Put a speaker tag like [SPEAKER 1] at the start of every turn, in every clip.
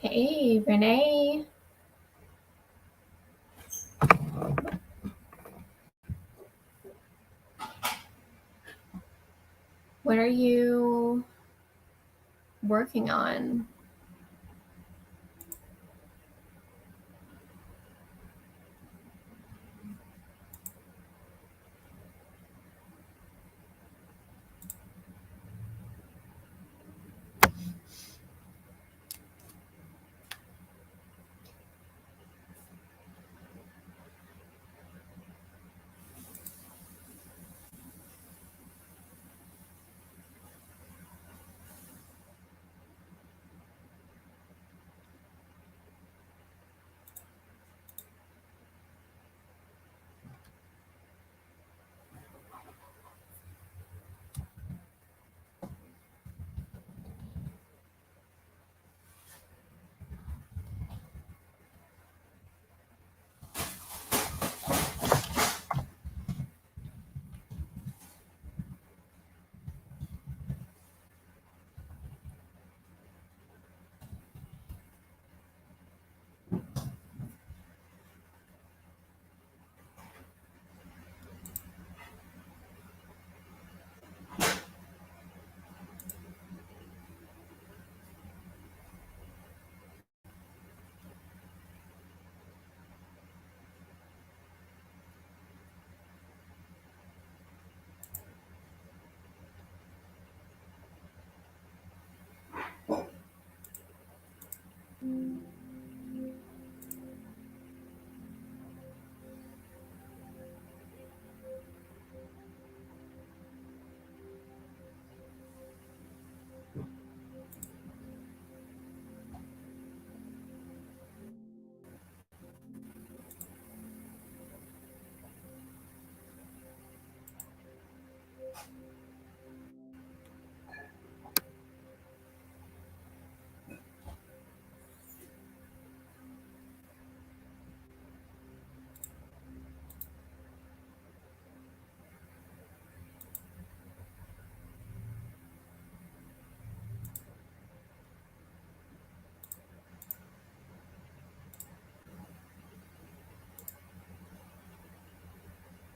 [SPEAKER 1] Hey, Renee. What are you working on?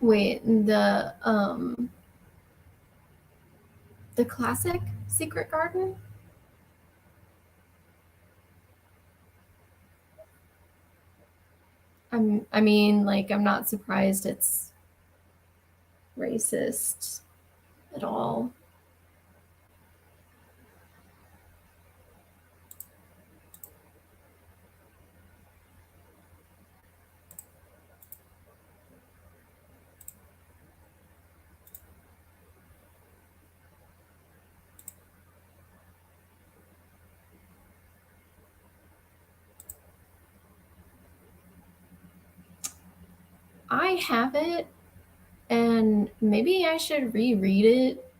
[SPEAKER 1] Wait, the classic Secret Garden? I'm not surprised it's racist at all. I have it, and maybe I should reread it.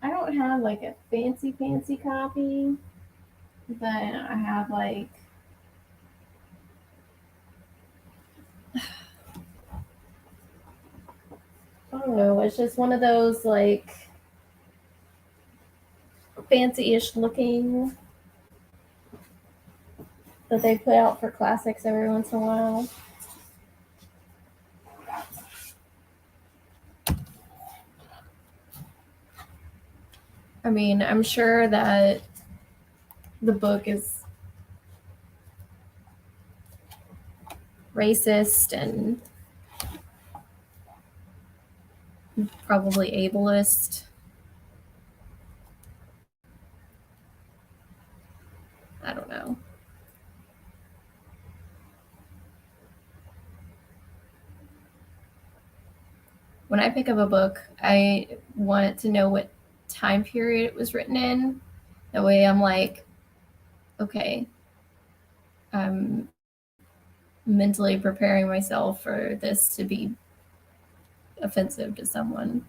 [SPEAKER 1] I don't have like a fancy copy, but I have like I don't know, it's just one of those like fancy-ish looking that they put out for classics every once in a while. I'm sure that the book is racist and probably ableist. I don't know. When I pick up a book, I want it to know what time period it was written in. That way I'm like, okay, I'm mentally preparing myself for this to be offensive to someone.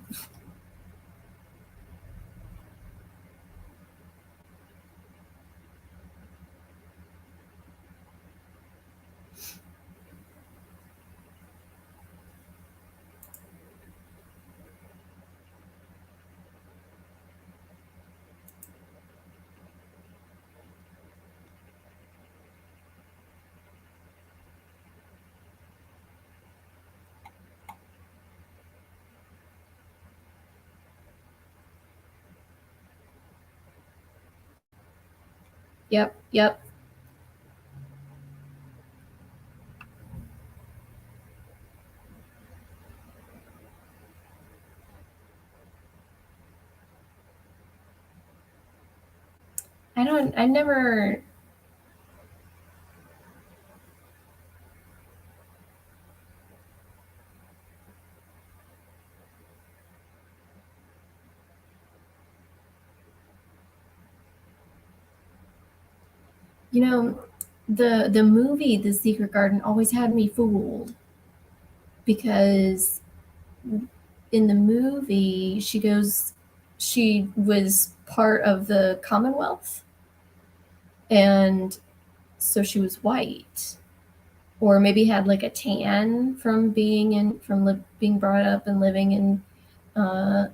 [SPEAKER 1] Yep, yep. I never, you know, the movie The Secret Garden always had me fooled because in the movie she was part of the Commonwealth, and so she was white, or maybe had like a tan from being brought up and living in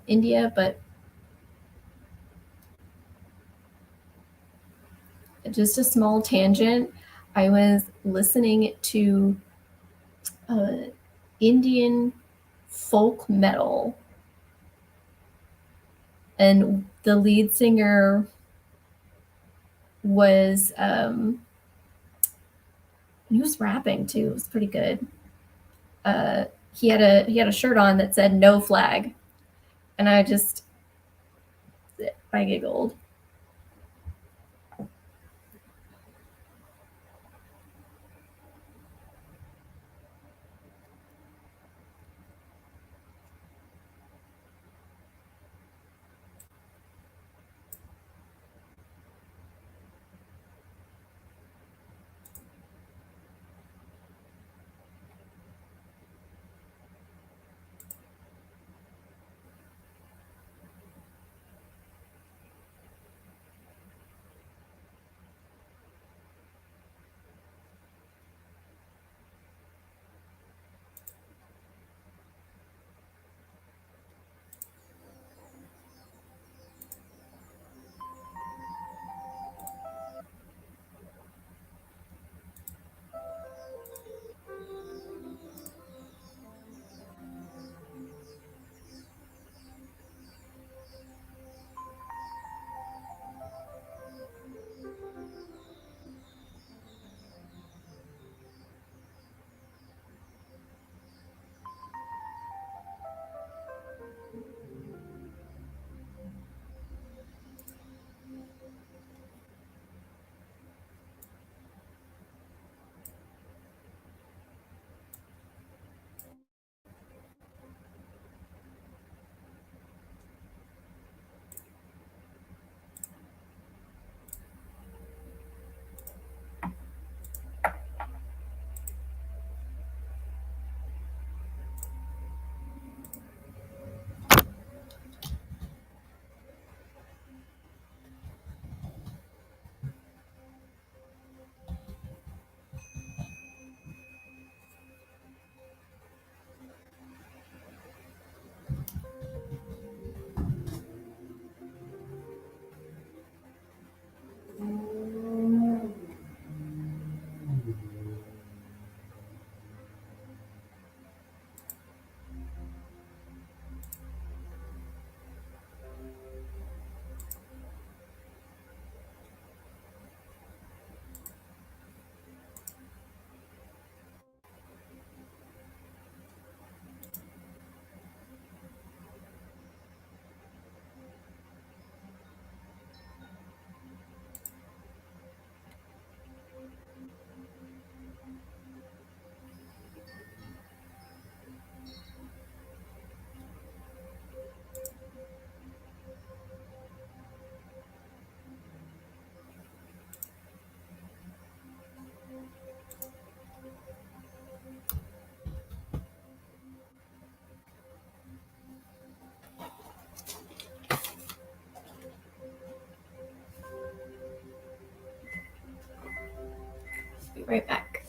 [SPEAKER 1] India. But just a small tangent. I was listening to uh, Indian folk metal, and the lead singer was he was rapping too. It was pretty good. Uh, he had a shirt on that said "No Flag," and I giggled. Be right back.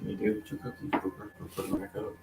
[SPEAKER 2] Can you do 2 cookies, Booker? Or put them back up?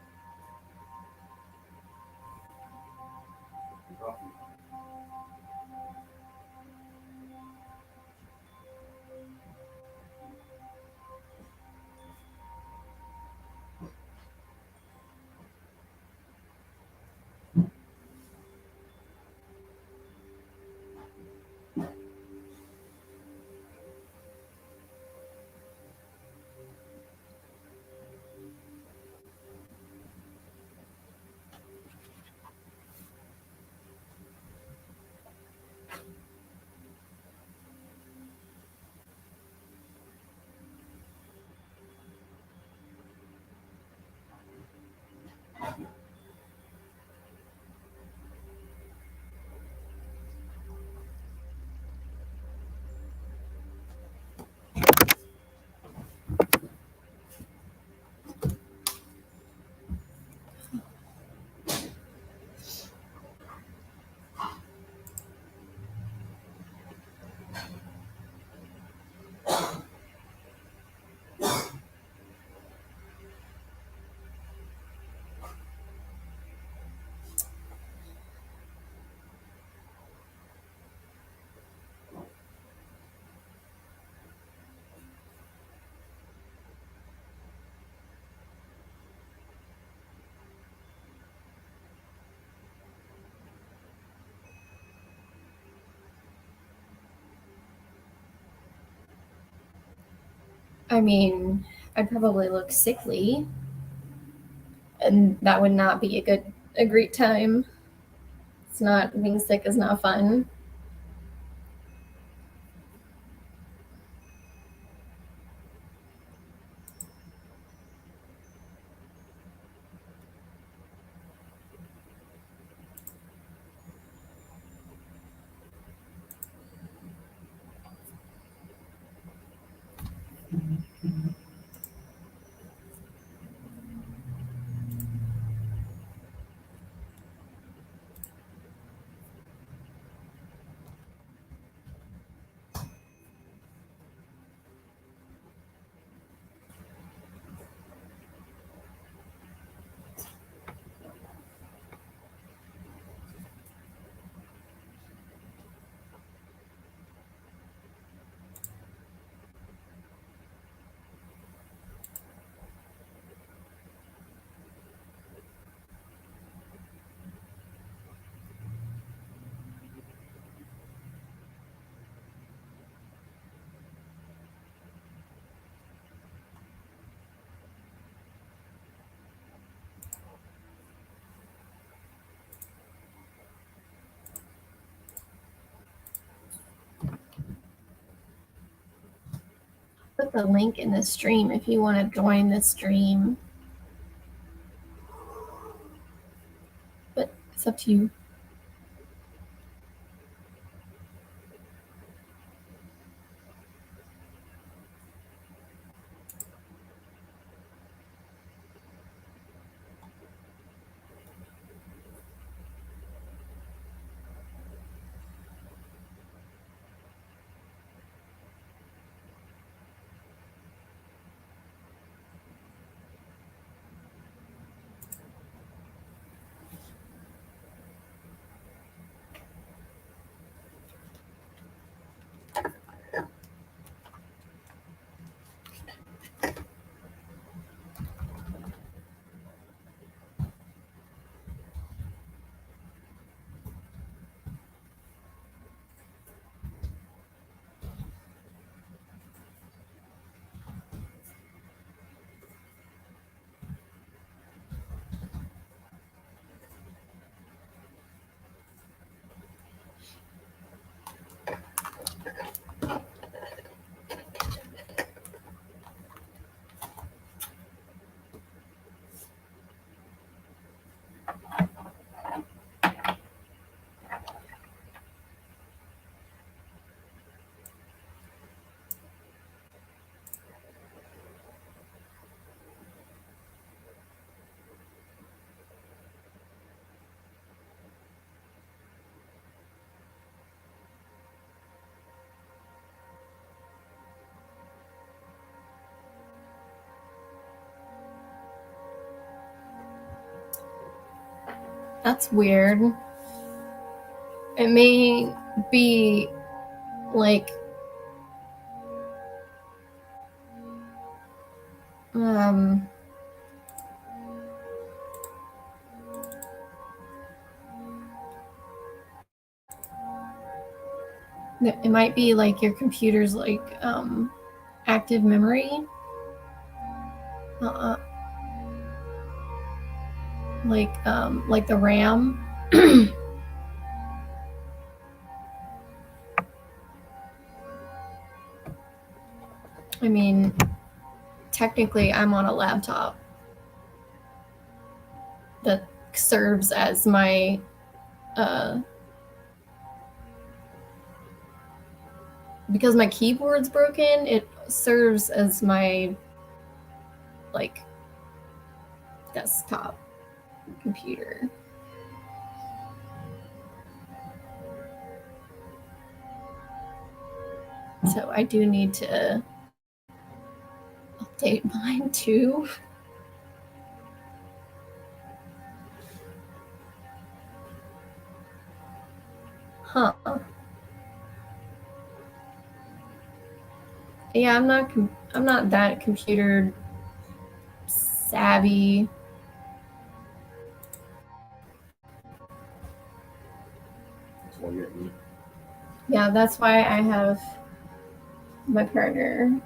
[SPEAKER 1] I mean, I'd probably look sickly, and that would not be a great time. It's not being sick is not fun. Put the link in the stream if you want to join the stream. But it's up to you. That's weird. It may be like it might be like your computer's like active memory. Like the RAM. I mean, technically I'm on a laptop that serves as my because my keyboard's broken, it serves as my like desktop computer. So I do need to update mine too. Huh. Yeah, I'm not that computer savvy.
[SPEAKER 2] That's why you get me.
[SPEAKER 1] Yeah, that's why I have my partner.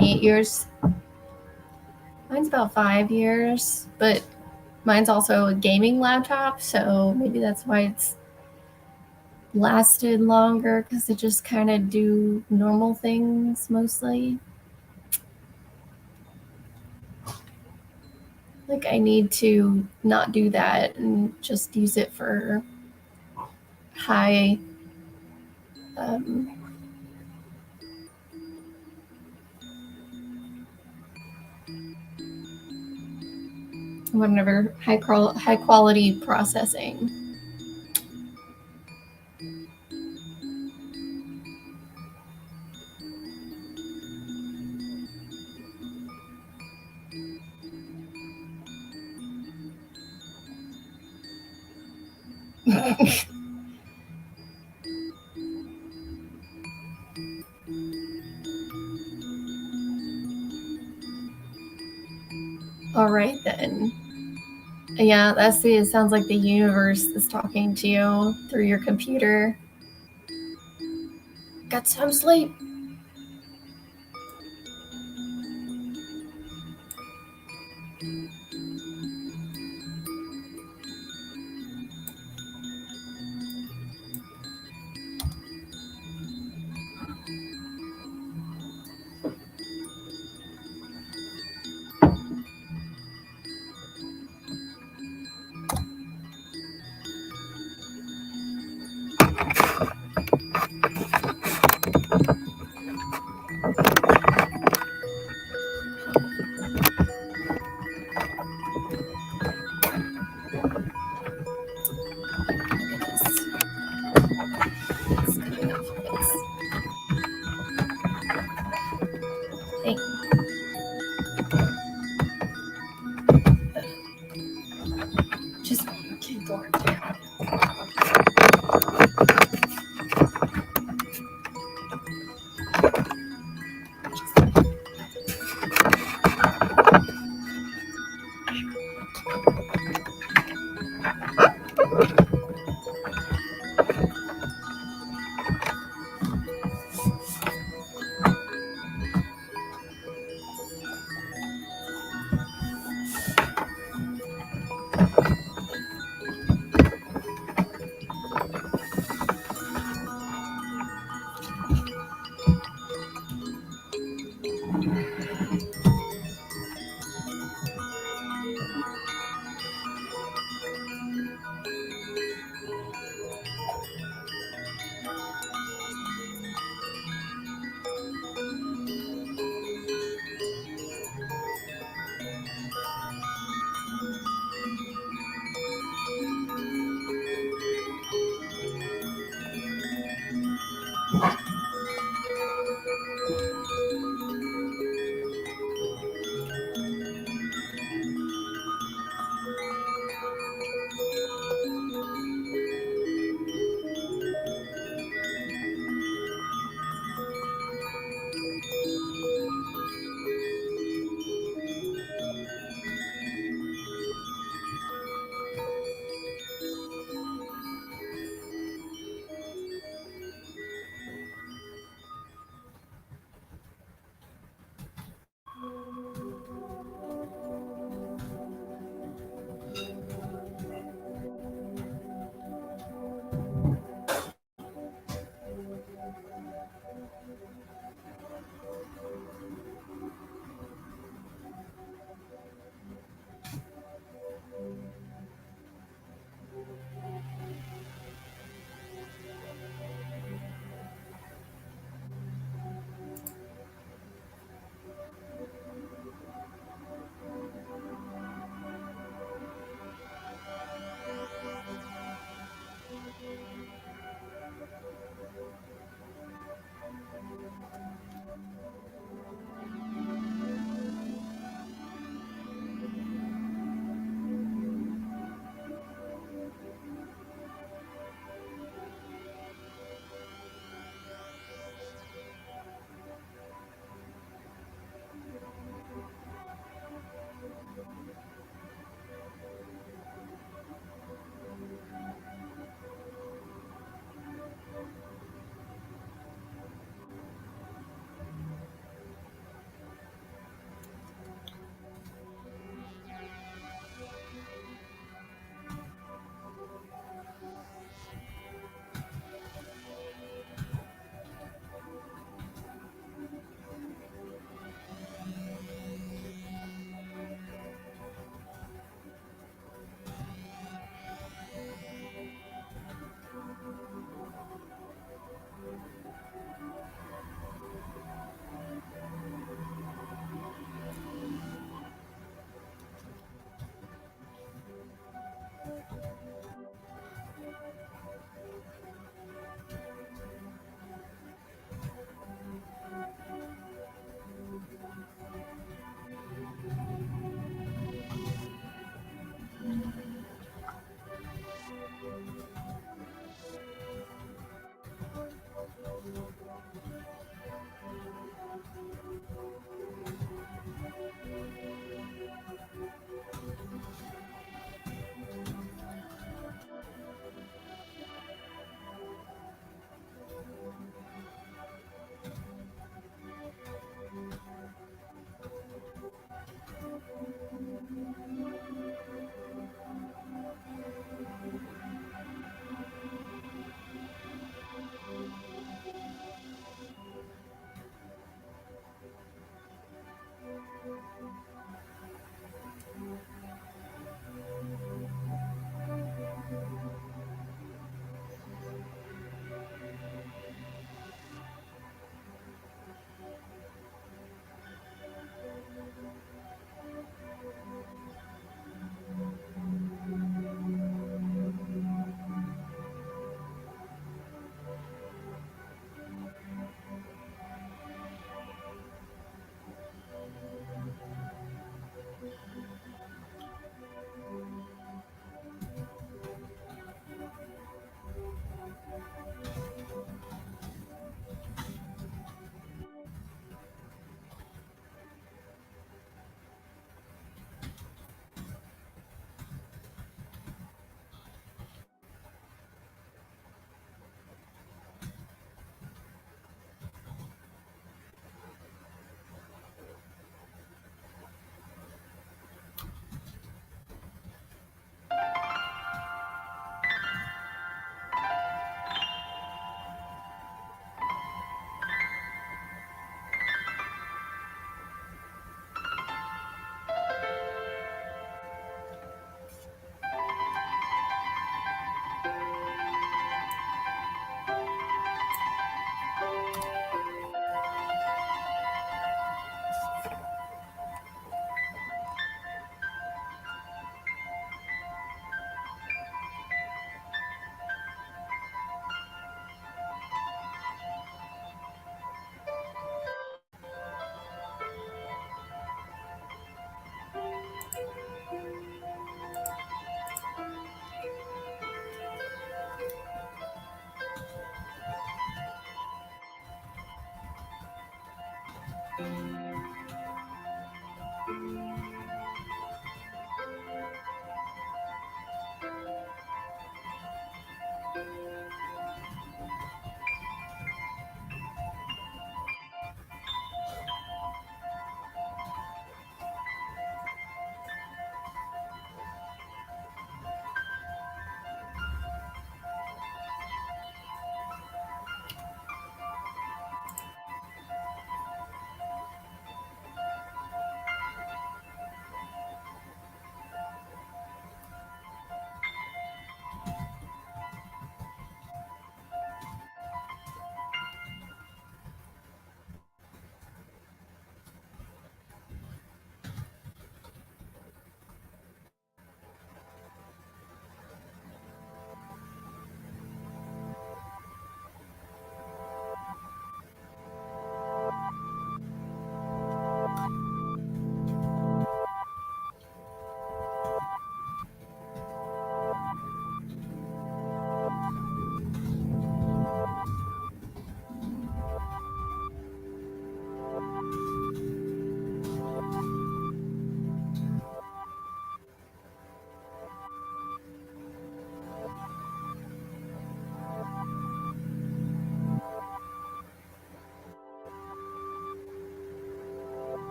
[SPEAKER 1] 8 years. Mine's about 5 years, but mine's also a gaming laptop, so maybe that's why it's lasted longer, because it just kind of do normal things mostly. Like I need to not do that and just use it for high whatever high quality processing. All right then. Yeah, that's it. Sounds like the universe is talking to you through your computer. Got some sleep. Just keyboard down.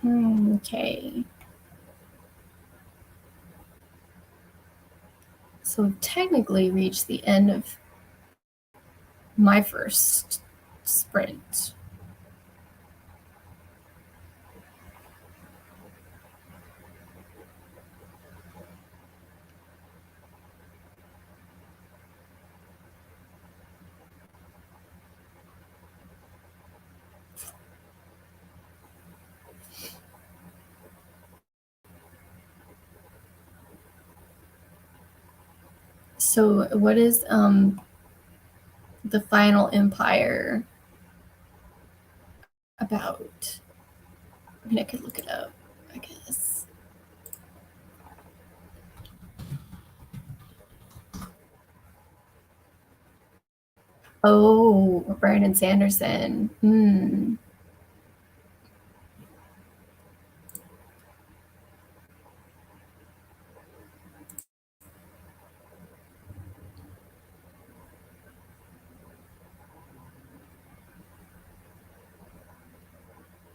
[SPEAKER 1] Okay. So I've technically reached the end of my first sprint. So what is the final empire about? I mean, I could look it up, I guess. Oh, Brandon Sanderson.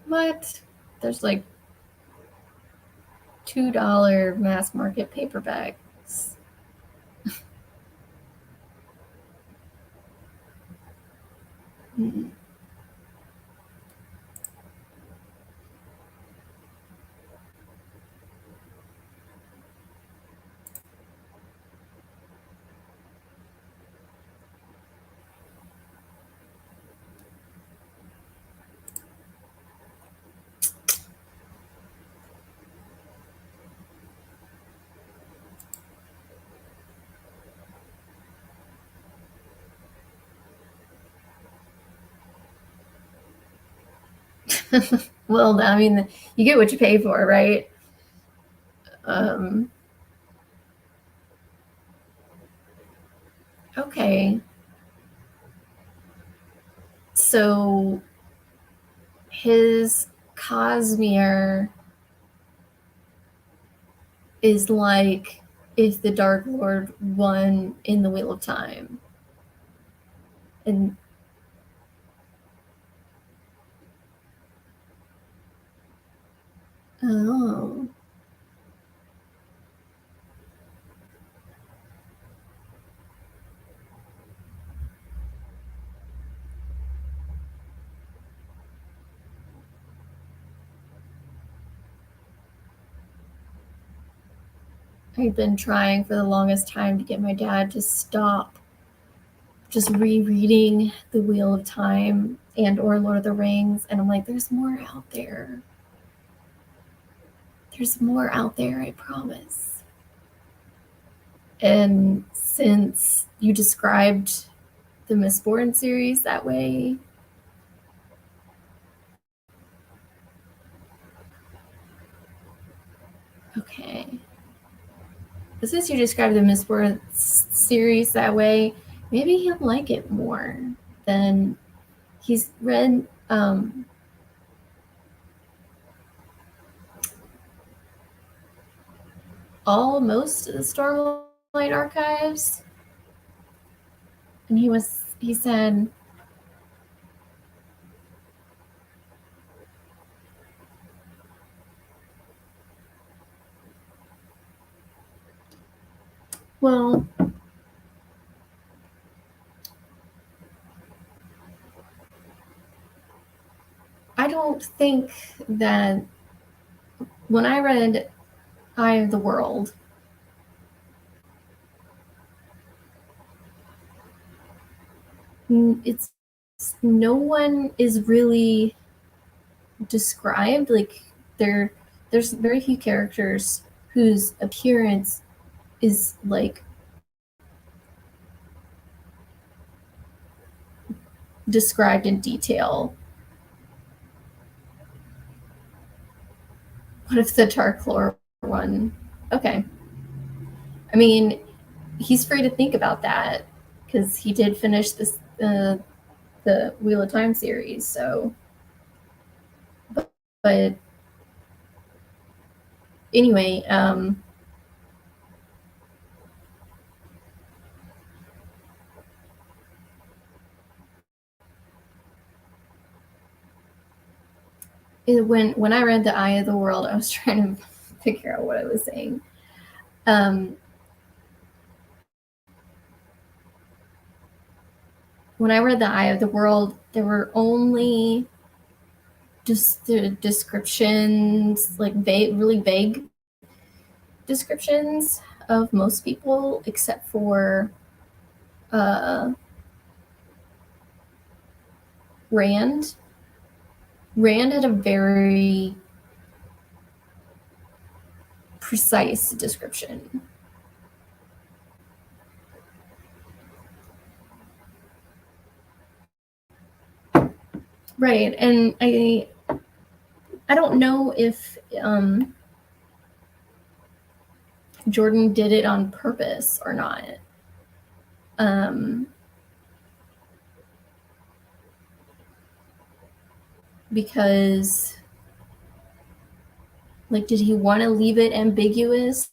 [SPEAKER 1] What? There's like $2 mass market paperbacks. Hmm. Well, I mean, you get what you pay for, right? Okay. So his Cosmere is like if the Dark Lord won in the Wheel of Time. And oh. I've been trying for the longest time to get my dad to stop just rereading The Wheel of Time and or Lord of the Rings, and I'm like, there's more out there. There's more out there, I promise. And since you described the Mistborn series that way, okay. But since you described the Mistborn series that way, maybe he'll like it more than he's read most of the Stormlight archives. And he said, well, I don't think that when I read Eye of the World, it's no one is really described. Like there's very few characters whose appearance is like described in detail. What if the Dark Lord one? Okay. I mean, he's free to think about that because he did finish this the Wheel of Time series. So, but anyway, when I read The Eye of the World, I was trying to figure out what I was saying. When I read The Eye of the World, there were only just the descriptions, like really vague descriptions of most people, except for Rand. Rand had a very precise description. Right, and I don't know if Jordan did it on purpose or not. Because, like, did he want to leave it ambiguous?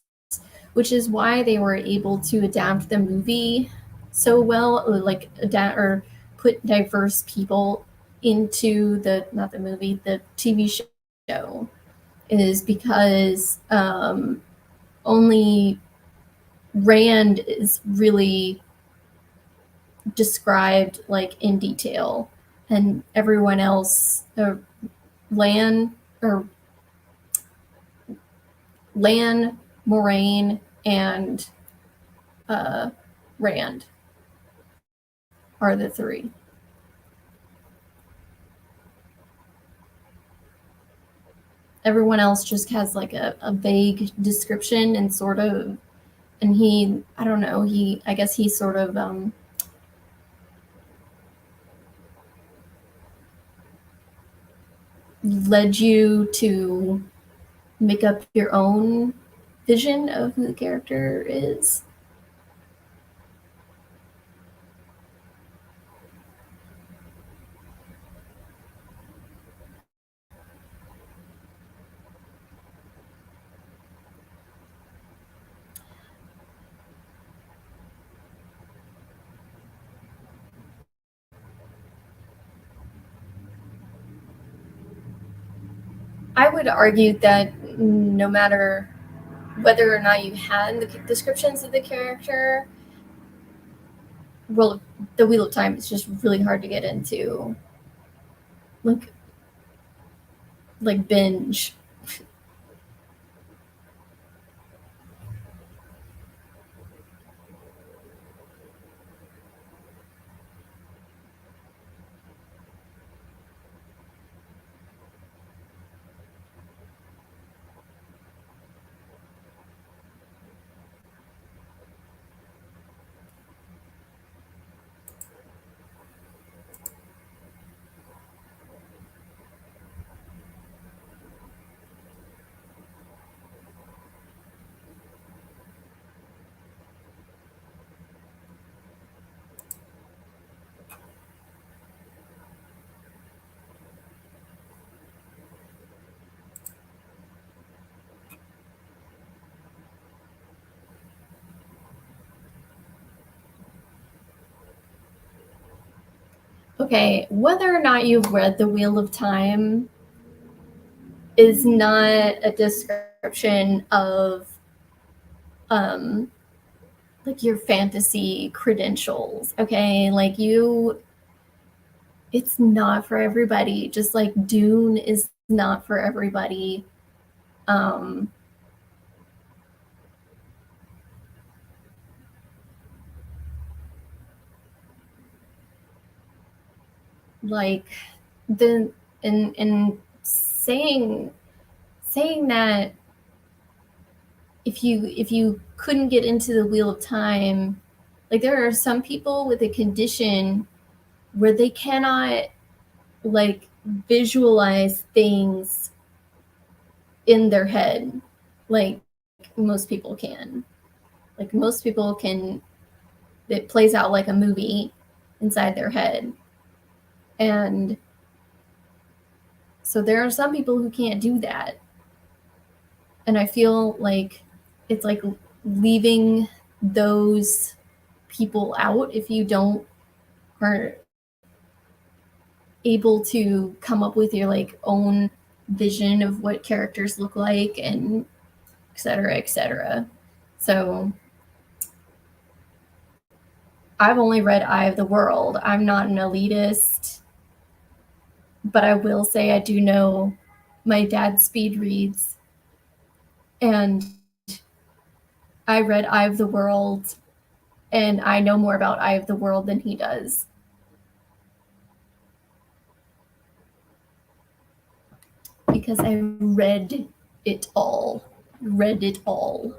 [SPEAKER 1] Which is why they were able to adapt the movie so well, like adapt or put diverse people into the not the movie, the TV show, is because only Rand is really described like in detail, and everyone else, Lan or Lan, Moraine, and Rand are the three. Everyone else just has like a vague description and sort of, and he, I don't know, I guess he sort of led you to make up your own vision of who the character is. I would argue that no matter whether or not you had the descriptions of the character, well, the Wheel of Time is just really hard to get into. Like binge. Okay, whether or not you've read The Wheel of Time is not a description of like your fantasy credentials, okay? Like it's not for everybody, just like Dune is not for everybody. Like the and saying that if you couldn't get into the Wheel of Time, like there are some people with a condition where they cannot like visualize things in their head like most people can. Like most people can, it plays out like a movie inside their head. And so there are some people who can't do that. And I feel like it's like leaving those people out if you don't are able to come up with your like own vision of what characters look like, and et cetera, et cetera. So I've only read Eye of the World. I'm not an elitist, but I will say I do know my dad speed reads, and I read Eye of the World, and I know more about Eye of the World than he does. Because I read it all. Read it all.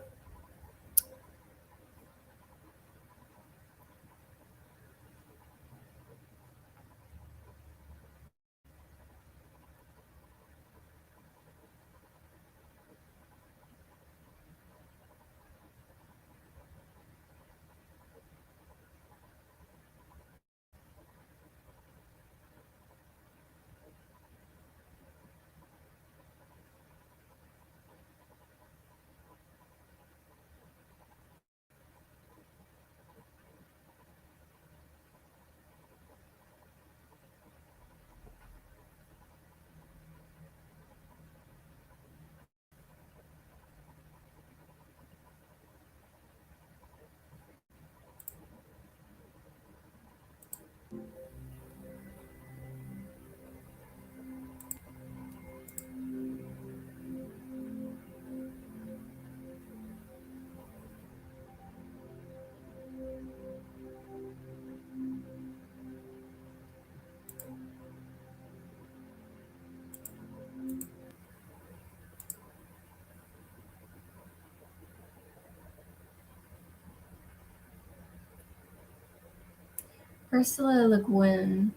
[SPEAKER 1] Ursula Le Guin.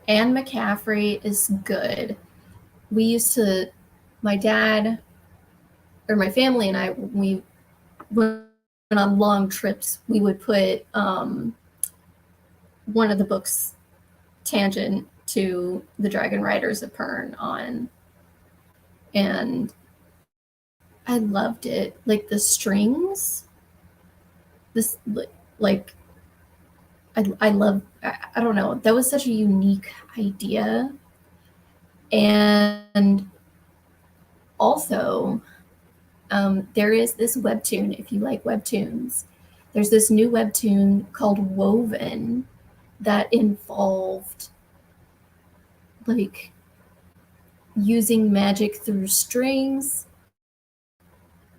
[SPEAKER 1] Anne McCaffrey is good. We used to, my dad, or my family and I, we went on long trips, we would put one of the books tangent to the Dragon Riders of Pern on, and I loved it. Like the strings, this like I love. I don't know. That was such a unique idea, and also there is this webtoon. If you like webtoons, there's this new webtoon called Woven that involved like using magic through strings,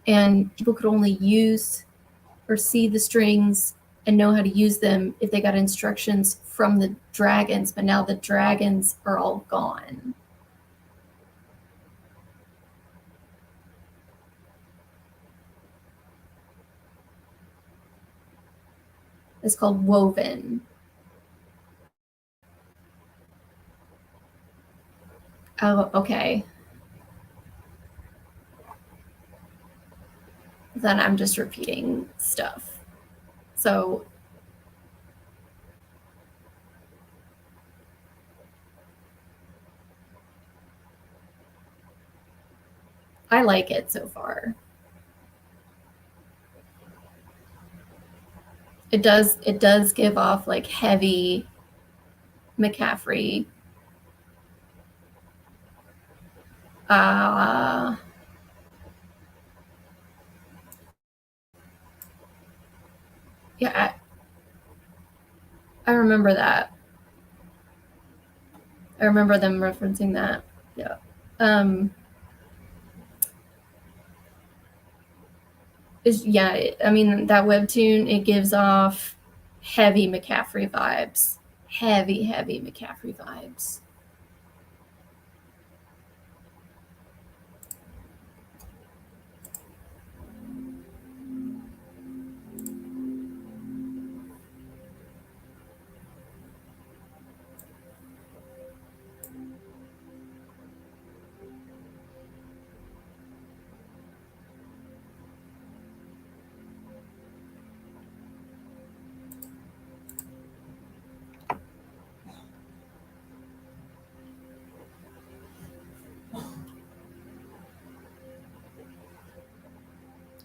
[SPEAKER 1] and people could only use or see the strings and know how to use them if they got instructions from the dragons, but now the dragons are all gone. It's called Woven. Oh, okay. Then I'm just repeating stuff. So I like it so far. It does give off like heavy McCaffrey. Uh yeah, I remember that. I remember them referencing that. Yeah. Yeah, I mean that webtoon, it gives off heavy McCaffrey vibes. Heavy McCaffrey vibes.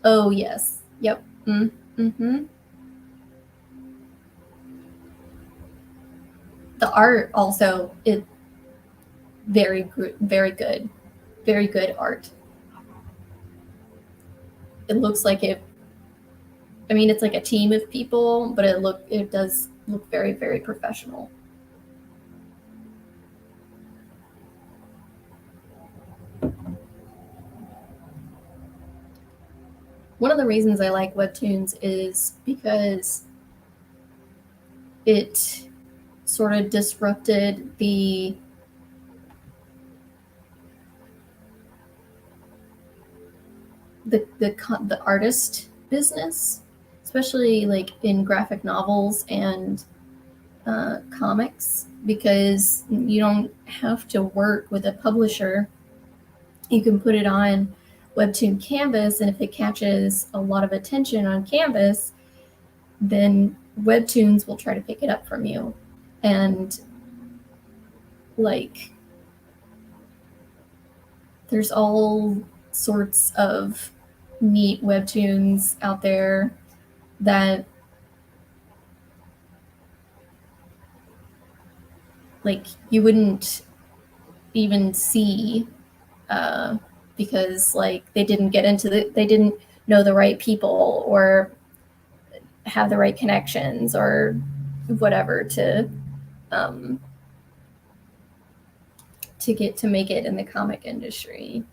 [SPEAKER 1] Oh yes. Yep. Mm-hmm. The art also, very very good art. It looks like it. I mean, it's like a team of people, but it does look very, very professional. One of the reasons I like webtoons is because it sort of disrupted the artist business, especially like in graphic novels and comics, because you don't have to work with a publisher. You can put it on Webtoon Canvas, and if it catches a lot of attention on Canvas, then Webtoons will try to pick it up from you. And like, there's all sorts of neat Webtoons out there that like you wouldn't even see because like they didn't know the right people or have the right connections or whatever um, to get to make it in the comic industry.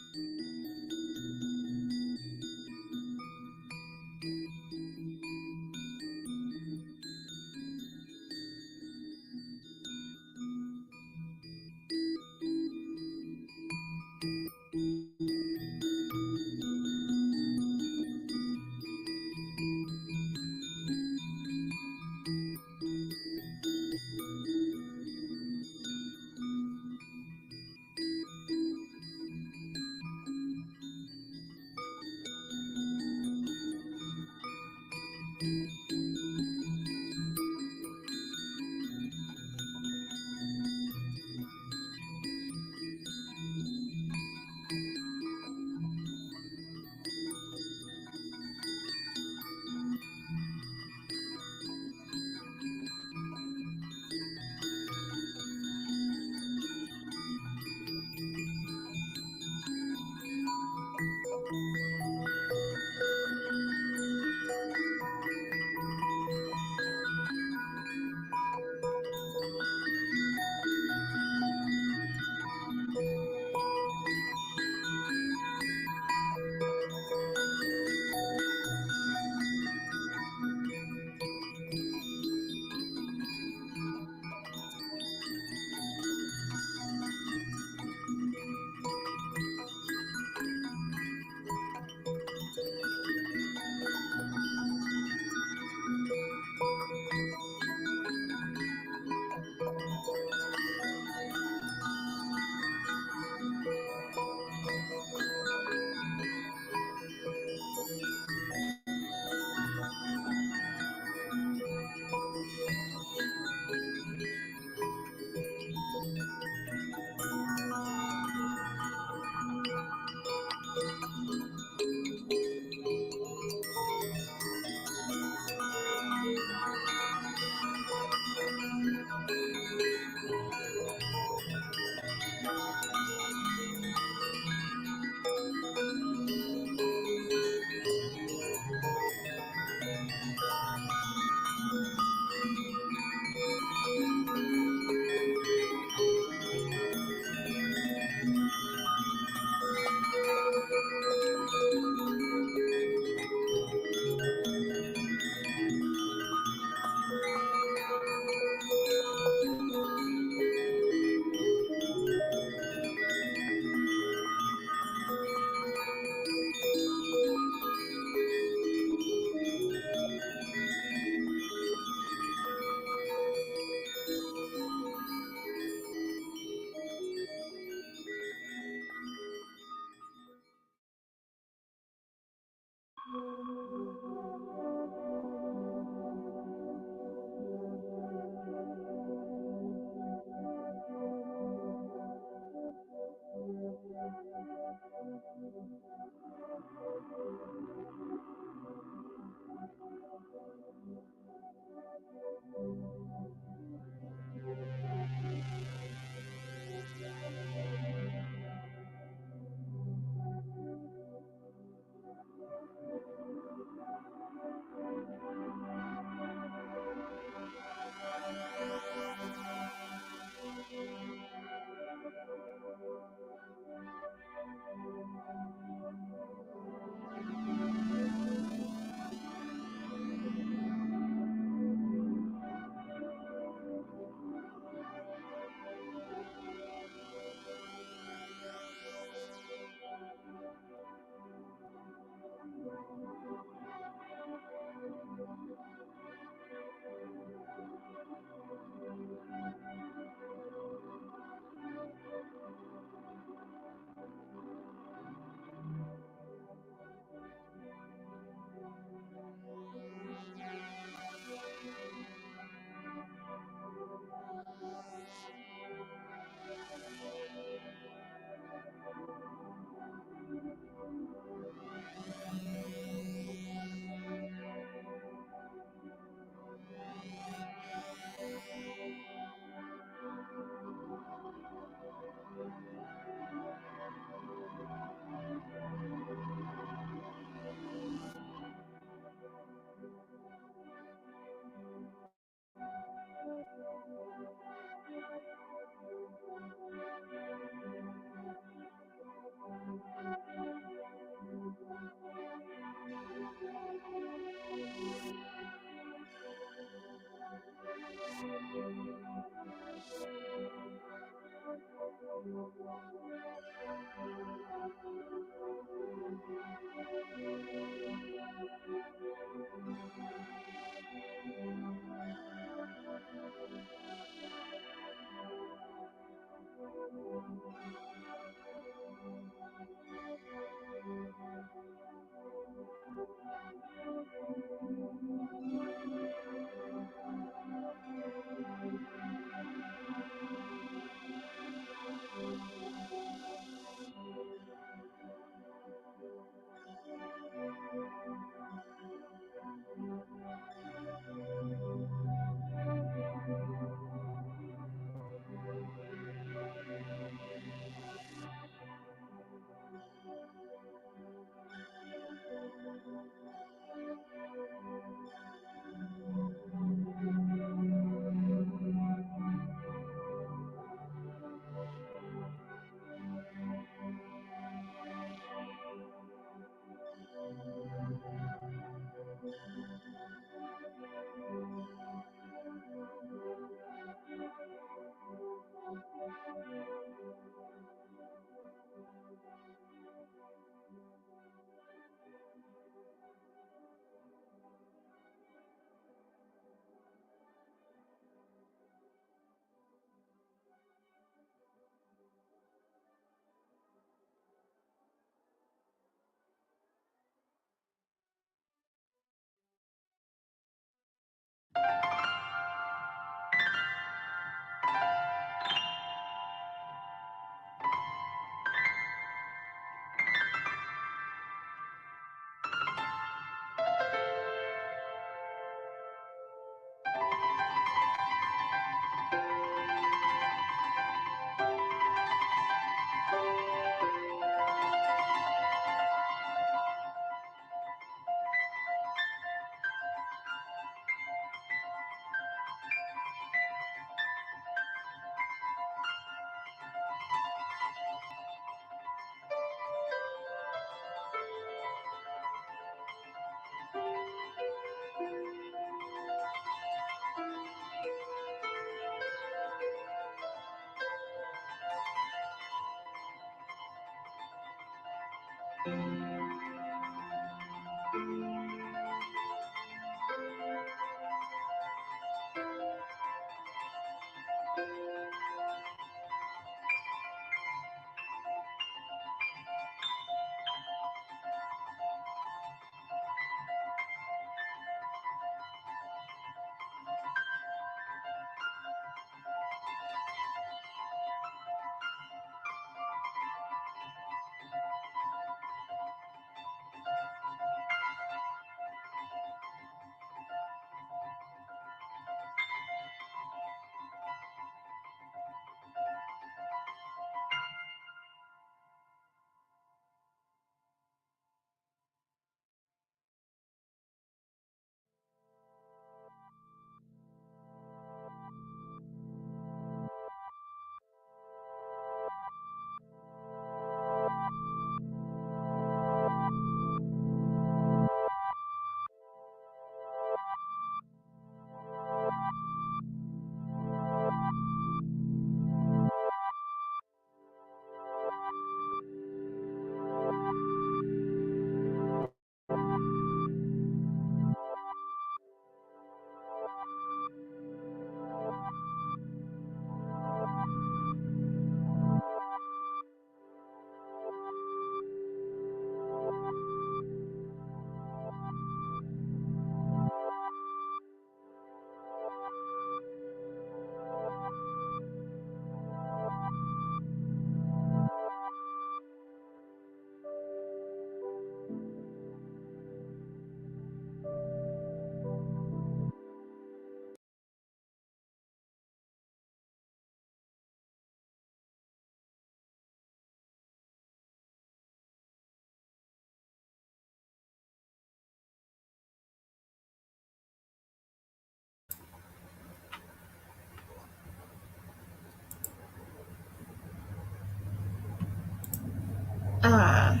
[SPEAKER 1] Ah,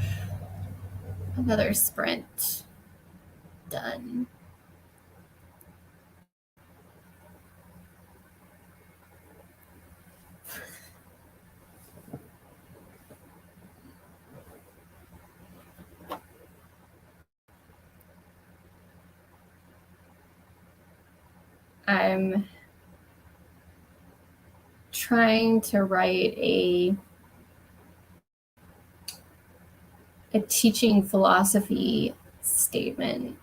[SPEAKER 1] another sprint done. I'm trying to write a teaching philosophy statement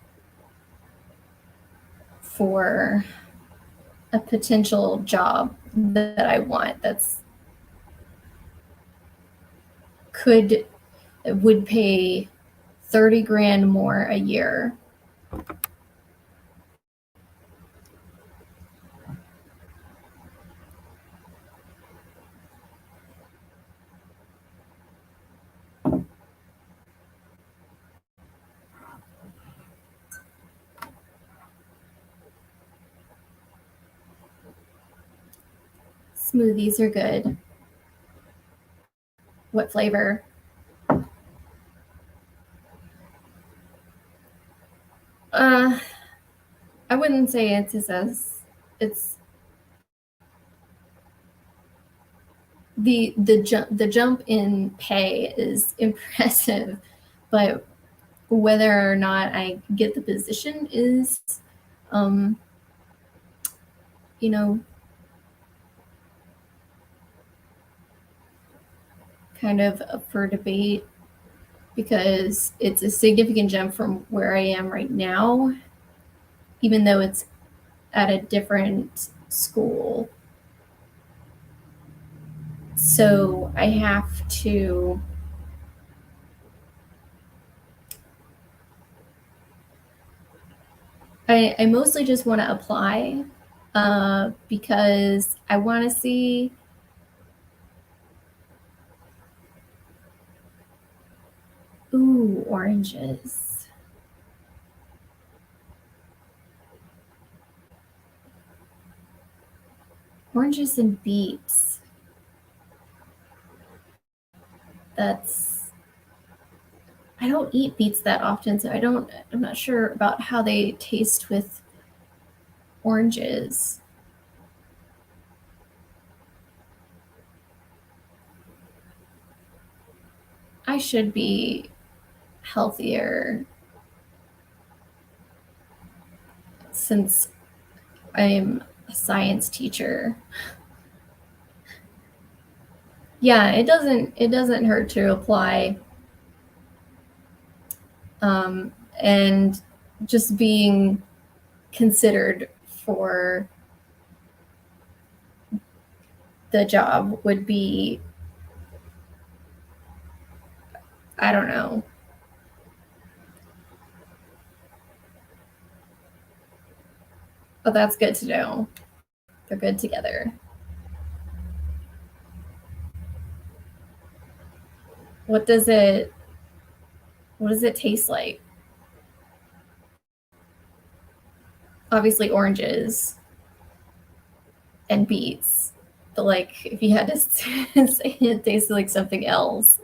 [SPEAKER 1] for a potential job that I want would pay 30 grand more a year. Smoothies are good. What flavor? I wouldn't say it's the jump in pay is impressive, but whether or not I get the position is, you know, kind of up for debate because it's a significant jump from where I am right now, even though it's at a different school. So I have to I mostly just want to apply because I want to see oranges. Oranges and beets. I don't eat beets that often, so I'm not sure about how they taste with oranges. I should be healthier since I'm a science teacher. Yeah, it doesn't hurt to apply. And just being considered for the job would be, I don't know. But that's good to know. They're good together. What does it taste like? Obviously oranges and beets. But like if you had to say it tasted like something else.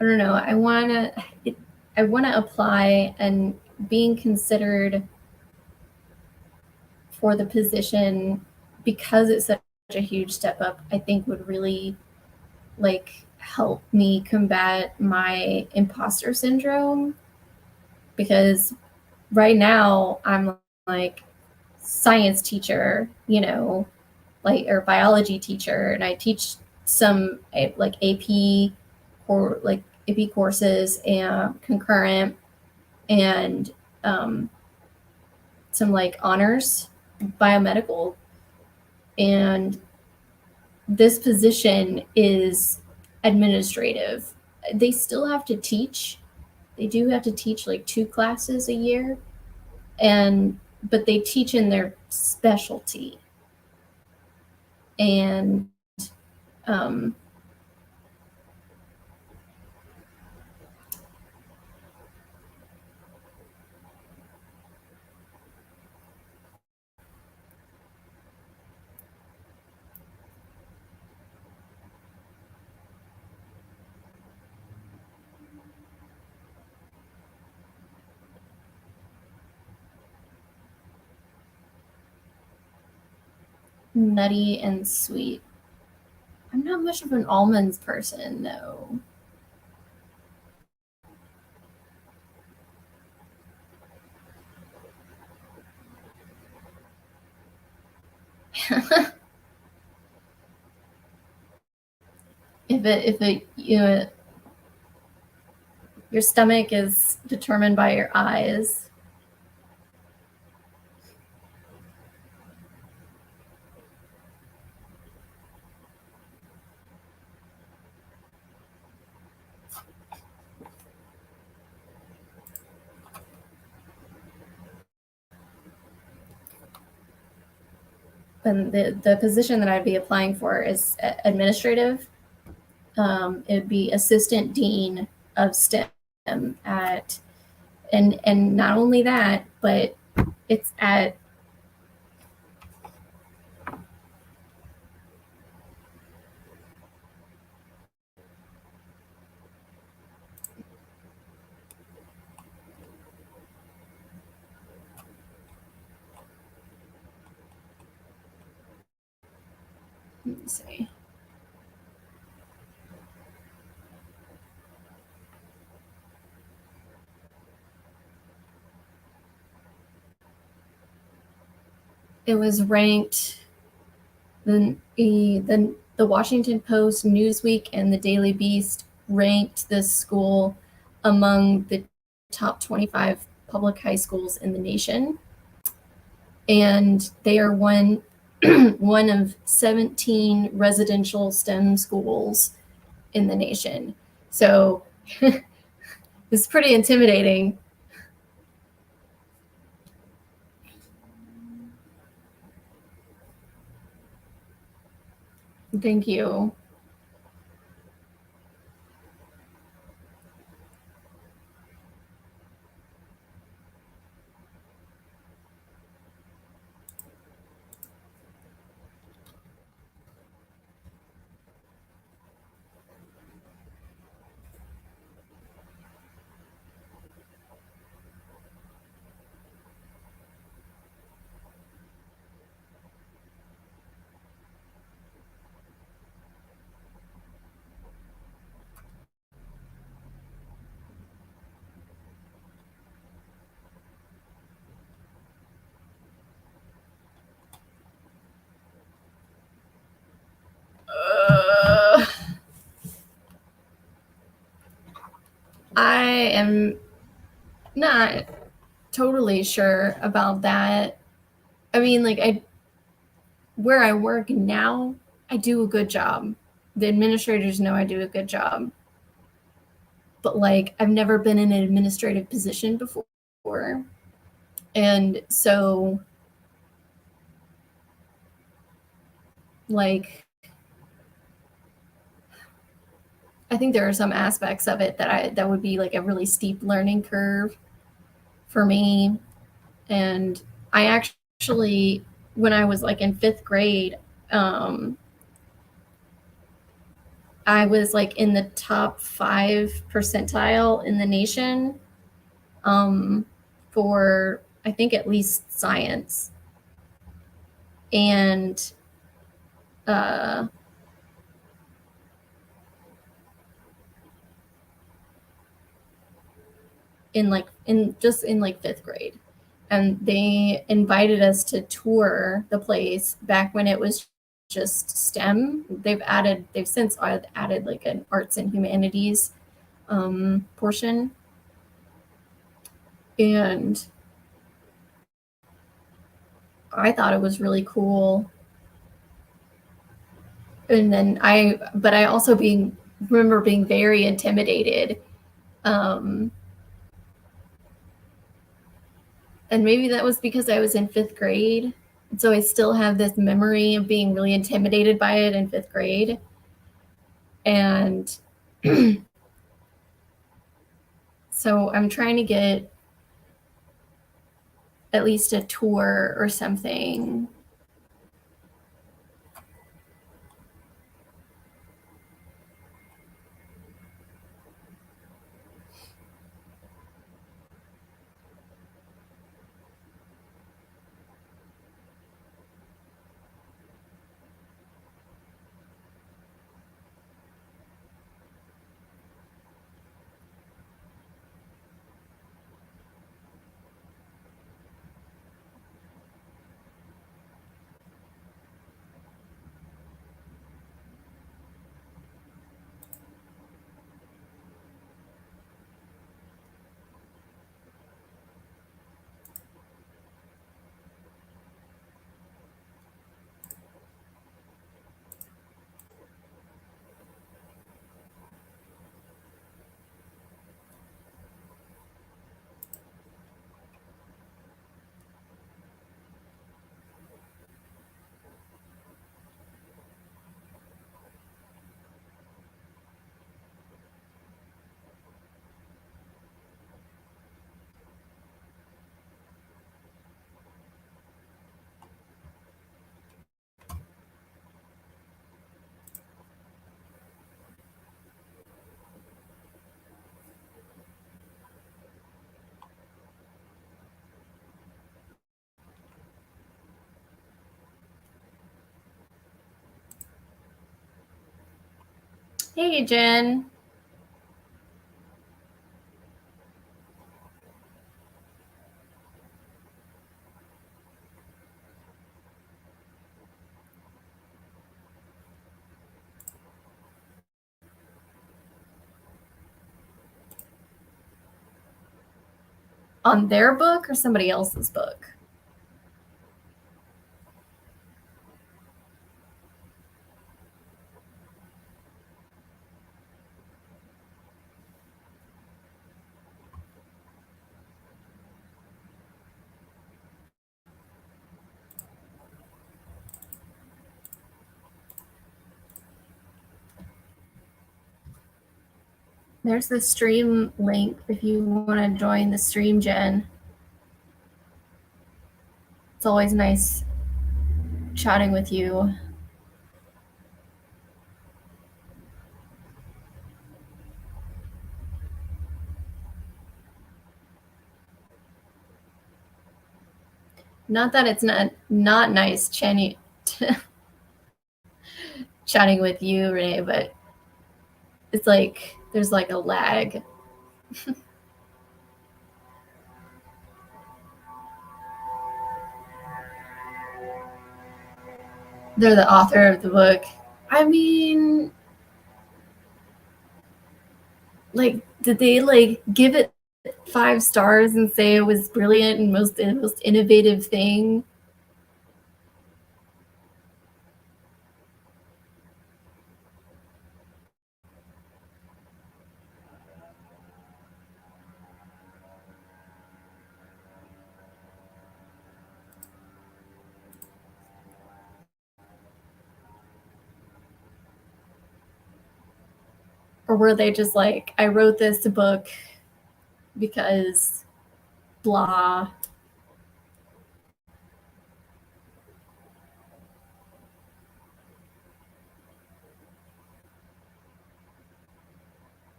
[SPEAKER 1] I don't know. I wanna apply, and being considered for the position because it's such a huge step up, I think would really like help me combat my imposter syndrome, because right now I'm like science teacher, like, or biology teacher, and I teach some like AP or like AP courses and concurrent and some like honors biomedical, and this position is administrative. They still have to teach. They do have to teach like 2 classes a year, and but they teach in their specialty. And um, nutty and sweet. I'm not much of an almonds person, though. If it your stomach is determined by your eyes. And the position that I'd be applying for is administrative. It'd be assistant dean of STEM at, and not only that, but it's at let me see. It was ranked the Washington Post, Newsweek, and the Daily Beast ranked this school among the top 25 public high schools in the nation, and they are one one of 17 residential STEM schools in the nation. So it's pretty intimidating. Thank you. Uh, I am not totally sure about that. I mean, like where I work now, I do a good job. The administrators know I do a good job. But like I've never been in an administrative position before. And so like I think there are some aspects of it that would be like a really steep learning curve for me. And I actually, when I was like in 5th grade, um, I was like in the top 5 percentile in the nation, um, for I think at least science. And uh, in like 5th grade, and they invited us to tour the place back when it was just STEM. They've since added like an arts and humanities portion, and I thought it was really cool. And then but I also remember being very intimidated. Um, and maybe that was because I was in 5th grade. So I still have this memory of being really intimidated by it in 5th grade. And so I'm trying to get at least a tour or something. Hey, Jen. On their book or somebody else's book? There's the stream link if you want to join the stream, Jen. It's always nice chatting with you. Not that it's not nice chatting with you, Renee, but it's like there's like a lag. They're the author of the book. I mean, like, did they like give it 5 stars and say it was brilliant and most innovative thing? Or were they just like, I wrote this book because blah?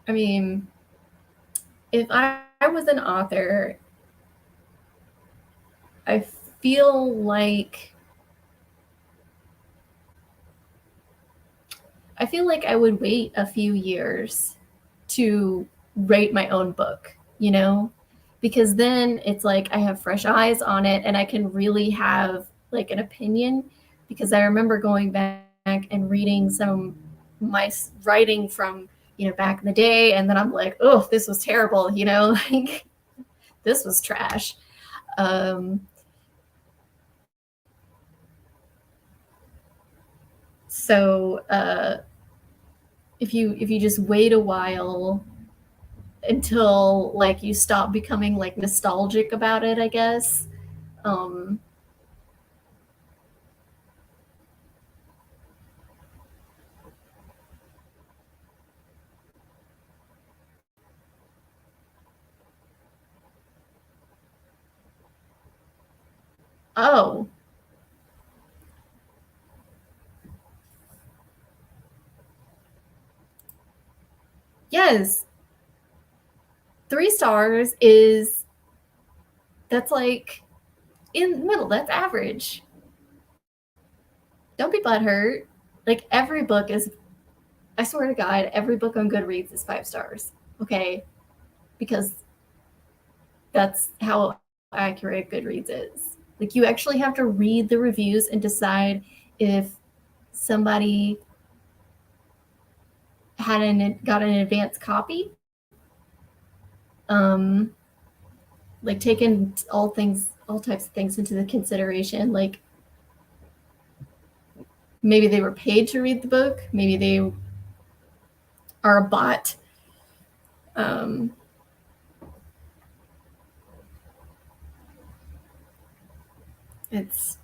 [SPEAKER 1] I mean, if I was an author, I feel like I would wait a few years to write my own book, you know? Because then it's like I have fresh eyes on it and I can really have like an opinion. Because I remember going back and reading some my writing from, back in the day, and then I'm like, oh, this was terrible, like this was trash. So if you just wait a while until like you stop becoming like nostalgic about it, I guess. Um, oh, yes, 3 stars is that's like in the middle. That's average. Don't be butthurt. Like every book is. I swear to God, every book on Goodreads is 5 stars. Okay, because that's how accurate Goodreads is. Like you actually have to read the reviews and decide if somebody got an advance copy. Um, like taking all types of things into the consideration. Like maybe they were paid to read the book. Maybe they are a bot. Um, it's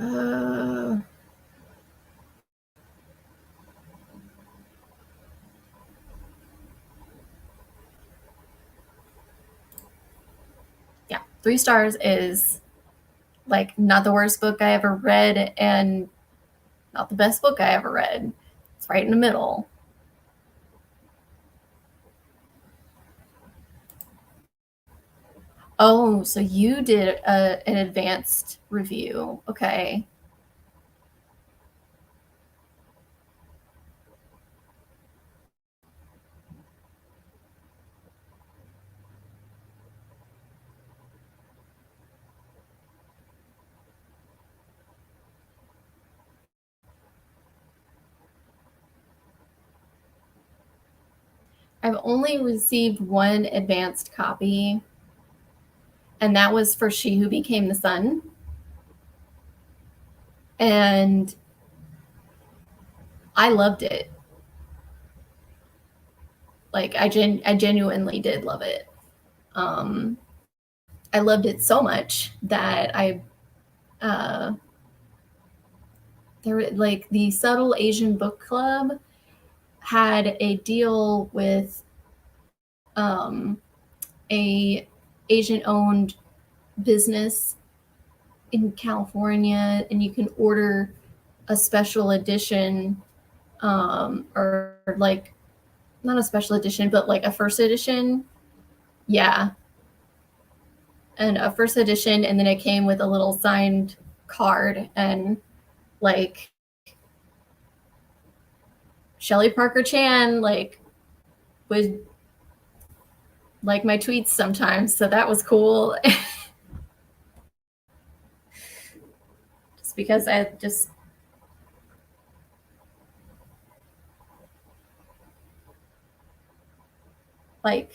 [SPEAKER 1] uh, yeah, 3 stars is like not the worst book I ever read and not the best book I ever read. It's right in the middle. Oh, so you did an advanced review. Okay. I've only received one advanced copy, and that was for She Who Became the Sun. And I loved it. Like I genuinely did love it. Um, I loved it so much that there were like the Subtle Asian Book Club had a deal with um, a Asian owned business in California, and you can order a special edition, or like not a special edition, but like a first edition. Yeah, and a first edition, and then it came with a little signed card, and like Shelley Parker Chan like would like my tweets sometimes, so that was cool. Just because I just like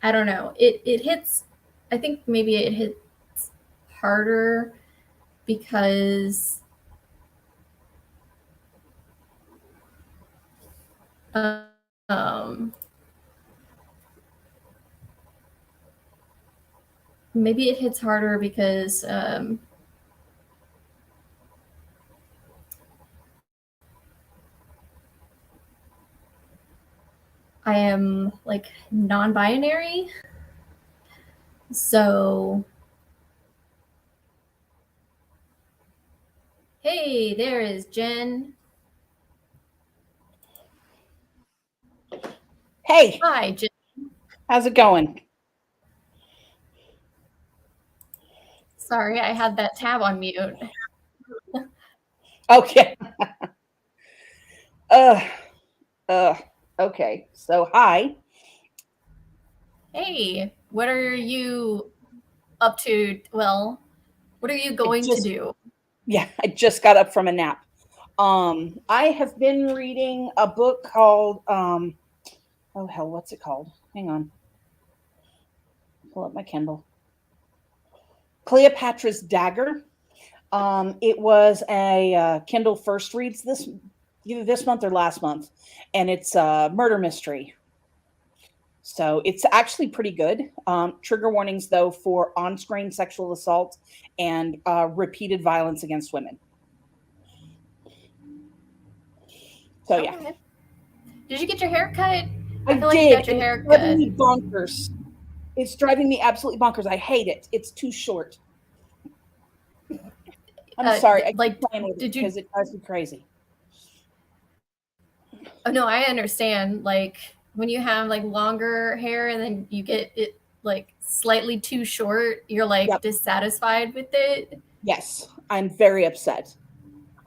[SPEAKER 1] I don't know. It hits. I think maybe it hits harder because um, maybe it hits harder because I am like non-binary, so hey, there is Jen.
[SPEAKER 3] Hey,
[SPEAKER 1] Hi, Jen.
[SPEAKER 3] how's it going?
[SPEAKER 1] Sorry, I had that tab on mute.
[SPEAKER 3] Okay. uh, okay. So, hi.
[SPEAKER 1] Hey, what are you up to? Well, what are you going to do?
[SPEAKER 3] I just got up from a nap. I have been reading a book called, oh hell, what's it called? Hang on. Pull up my Kindle. Cleopatra's Dagger. It was a Kindle first reads either this month or last month, and it's a murder mystery. So it's actually pretty good. Trigger warnings, though, for on screen sexual assault and repeated violence against women. So, yeah.
[SPEAKER 1] Okay. Did you get your hair cut?
[SPEAKER 3] I
[SPEAKER 1] feel like
[SPEAKER 3] did.
[SPEAKER 1] you got your
[SPEAKER 3] and
[SPEAKER 1] hair
[SPEAKER 3] it's driving
[SPEAKER 1] cut.
[SPEAKER 3] me bonkers. It's driving me absolutely bonkers. I hate it. It's too short. I'm sorry. I
[SPEAKER 1] like,
[SPEAKER 3] keep playing with
[SPEAKER 1] did
[SPEAKER 3] it
[SPEAKER 1] you?
[SPEAKER 3] because it drives me crazy.
[SPEAKER 1] Oh no, I understand. Like when you have like longer hair and then you get it like slightly too short, you're like
[SPEAKER 3] Yep.
[SPEAKER 1] dissatisfied with it.
[SPEAKER 3] Yes, I'm very upset.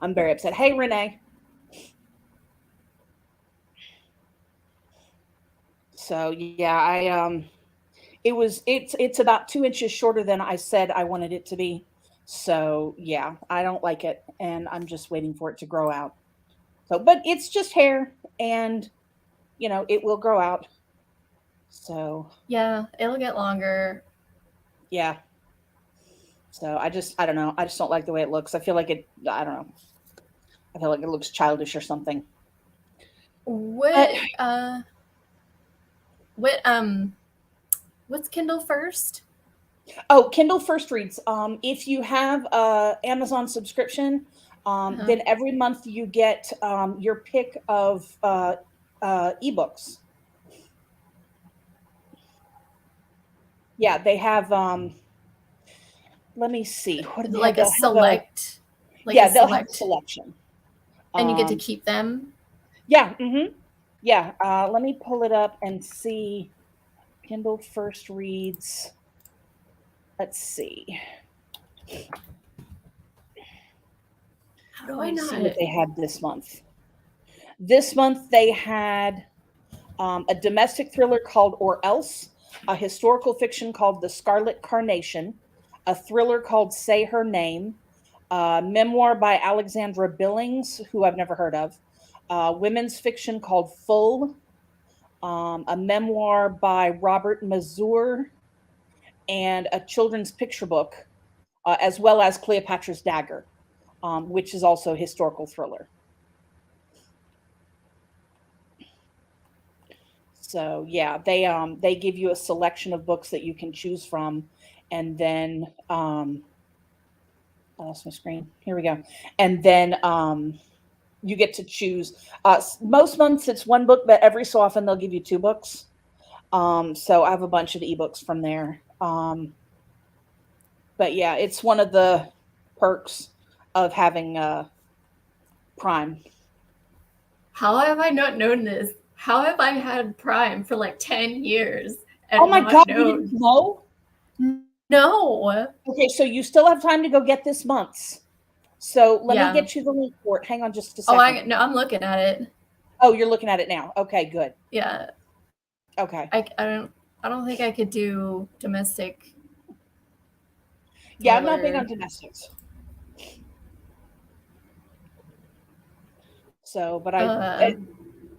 [SPEAKER 3] I'm very upset. Hey, Renee. So yeah, it's about 2 inches shorter than I said I wanted it to be. So yeah, I don't like it, and I'm just waiting for it to grow out. So, but it's just hair, and it will grow out. So
[SPEAKER 1] Yeah, it'll get longer.
[SPEAKER 3] yeah. So I don't know. I just don't like the way it looks. I feel like I don't know. I feel like it looks childish or something.
[SPEAKER 1] What
[SPEAKER 3] But
[SPEAKER 1] what what's Kindle first?
[SPEAKER 3] oh, Kindle First Reads. If you have a Amazon subscription, then every month you get your pick of ebooks. Yeah, they have. Let me see. What do they have?
[SPEAKER 1] Like a
[SPEAKER 3] They'll have a
[SPEAKER 1] select like a
[SPEAKER 3] yeah. They'll have a
[SPEAKER 1] select
[SPEAKER 3] selection.
[SPEAKER 1] and you get to keep them.
[SPEAKER 3] Yeah. Yeah. Let me pull it up and see. Kindle First Reads. let's see.
[SPEAKER 1] How do
[SPEAKER 3] Let
[SPEAKER 1] I
[SPEAKER 3] me
[SPEAKER 1] not?
[SPEAKER 3] see what they had this month. This month they had a domestic thriller called Or Else, a historical fiction called The Scarlet Carnation, a thriller called Say Her Name, a memoir by Alexandra Billings, who I've never heard of, women's fiction called Full, a memoir by Robert Mazur, and a children's picture book, as well as Cleopatra's Dagger, which is also a historical thriller. So yeah, they give you a selection of books that you can choose from, and then I lost my screen. Here we go. And then you get to choose. Most months it's one book, but every so often they'll give you two books. So I have a bunch of ebooks from there. But yeah, it's one of the perks of having Prime.
[SPEAKER 1] How have I not known this? How have I had Prime for like 10 years and
[SPEAKER 3] Oh my
[SPEAKER 1] not
[SPEAKER 3] God, you
[SPEAKER 1] known?
[SPEAKER 3] didn't know?
[SPEAKER 1] No.
[SPEAKER 3] Okay, so you still have time to go get this month's. So let
[SPEAKER 1] Yeah.
[SPEAKER 3] me get you the link for it. Hang on just a
[SPEAKER 1] Oh,
[SPEAKER 3] second.
[SPEAKER 1] I'm looking at it.
[SPEAKER 3] Oh, you're looking at it now. Okay, good.
[SPEAKER 1] Yeah.
[SPEAKER 3] Okay.
[SPEAKER 1] I don't think I could do domestic.
[SPEAKER 3] Yeah, I'm not big
[SPEAKER 1] thriller.
[SPEAKER 3] on domestics. So, but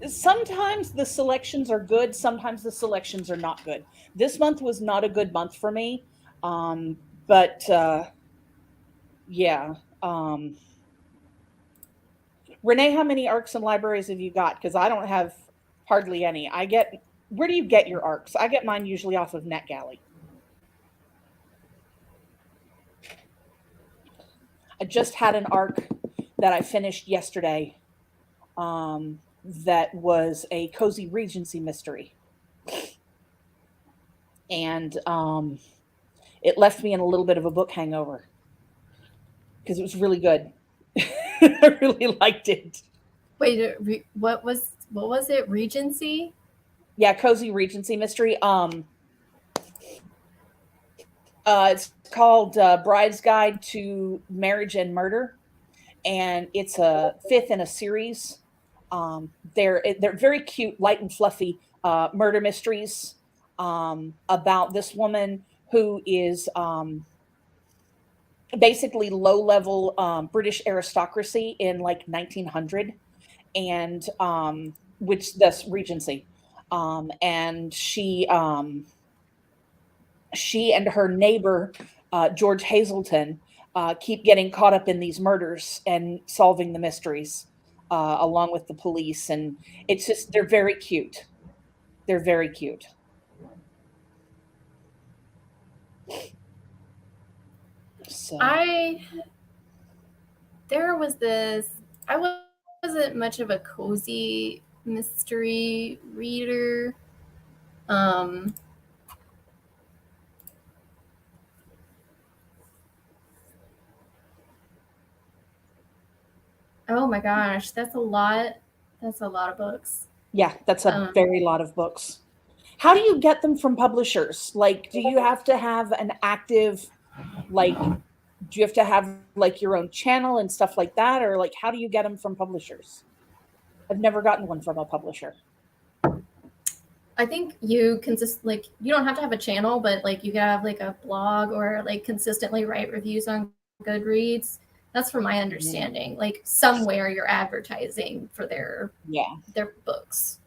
[SPEAKER 3] sometimes the selections are good, sometimes the selections are not good. This month was not a good month for me. But yeah. Renee, how many ARCs and libraries have you got? Because I don't have hardly any. Where do you get your ARCs? I get mine usually off of NetGalley. I just had an ARC that I finished yesterday that was a Cozy Regency mystery. And it left me in a little bit of a book hangover because it was really good. I really liked it.
[SPEAKER 1] Wait, what was it? Regency?
[SPEAKER 3] Yeah, Cozy Regency mystery. It's called Bride's Guide to Marriage and Murder, and it's a fifth in a series. They're very cute, light and fluffy murder mysteries about this woman who is basically low-level British aristocracy in like 1900, and which that's Regency, and she and her neighbor George Hazelton keep getting caught up in these murders and solving the mysteries along with the police, and it's just they're very cute. They're very cute. So
[SPEAKER 1] There was this. I wasn't much of a cozy mystery reader. Oh my gosh, that's a lot. That's a lot of books.
[SPEAKER 3] yeah, that's a very lot of books. How do you get them from publishers? Like, do you have to have an active, like, do you have to have like your own channel and stuff like that? Or like, how do you get them from publishers? I've never gotten one from a publisher.
[SPEAKER 1] I think you can just like you don't have to have a channel, but like you can have like a blog or like consistently write reviews on Goodreads. That's from my understanding. Like somewhere you're advertising for their books.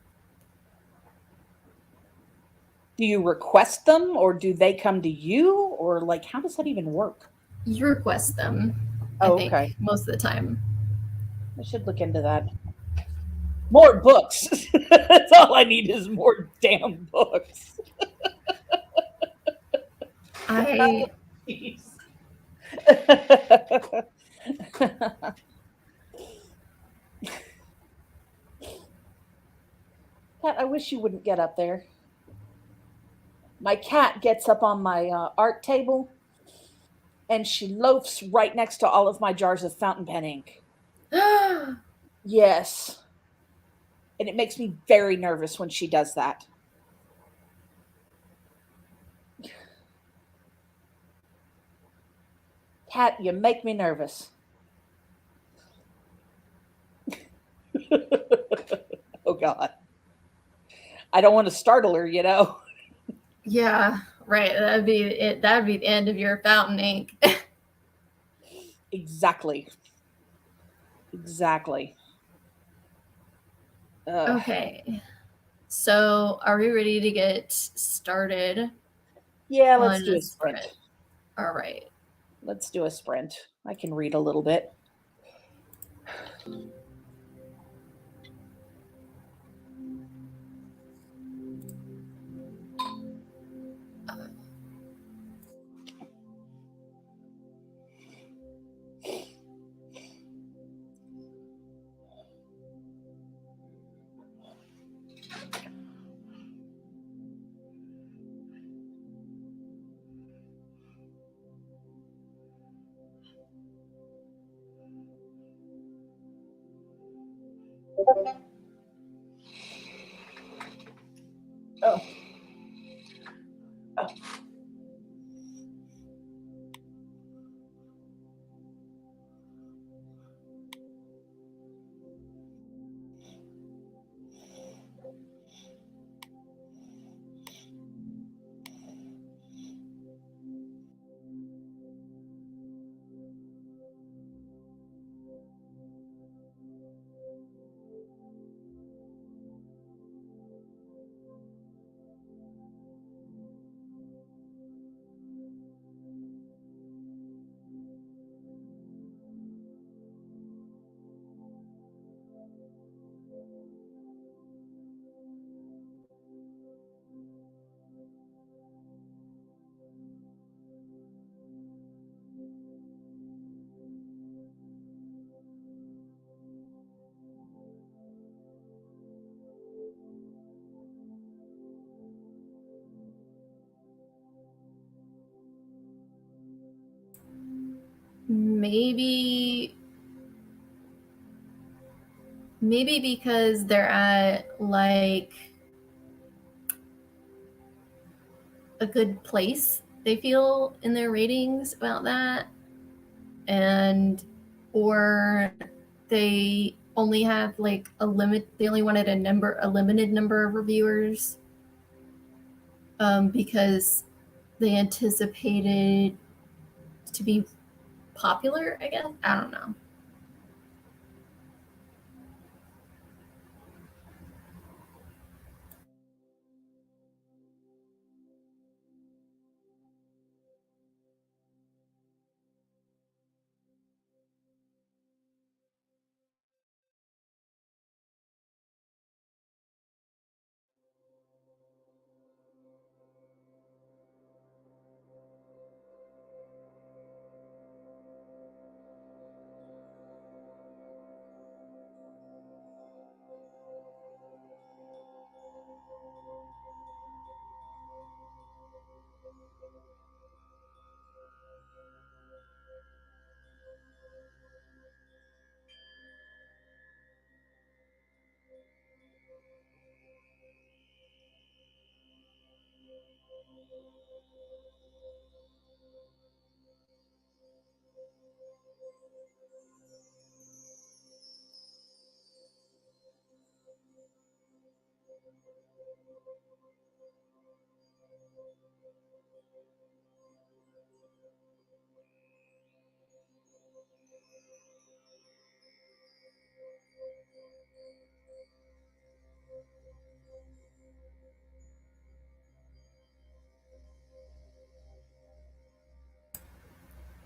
[SPEAKER 3] Do you request them or do they come to you, or like how does that even work?
[SPEAKER 1] You request them.
[SPEAKER 3] Oh,
[SPEAKER 1] I think,
[SPEAKER 3] okay.
[SPEAKER 1] most of the time.
[SPEAKER 3] I should look into that. More books. That's all I need is more damn books.
[SPEAKER 1] I
[SPEAKER 3] Pat, I wish you wouldn't get up there. My cat gets up on my art table and she loafs right next to all of my jars of fountain pen ink. Yes. And it makes me very nervous when she does that. Cat, you make me nervous. Oh God. I don't want to startle her, you know.
[SPEAKER 1] Yeah, right. That'd be it. That'd be the end of your fountain ink.
[SPEAKER 3] Exactly. Exactly.
[SPEAKER 1] Okay. So, are we ready to get started
[SPEAKER 3] Yeah, let's
[SPEAKER 1] on
[SPEAKER 3] do
[SPEAKER 1] a
[SPEAKER 3] a sprint.
[SPEAKER 1] sprint? All right.
[SPEAKER 3] Let's do a sprint. I can read a little bit. Oh. Oh.
[SPEAKER 1] Maybe because they're at like a good place, they feel in their ratings about that, and or they only have like they only wanted a limited number of reviewers, because they anticipated to be popular, I guess. I don't know.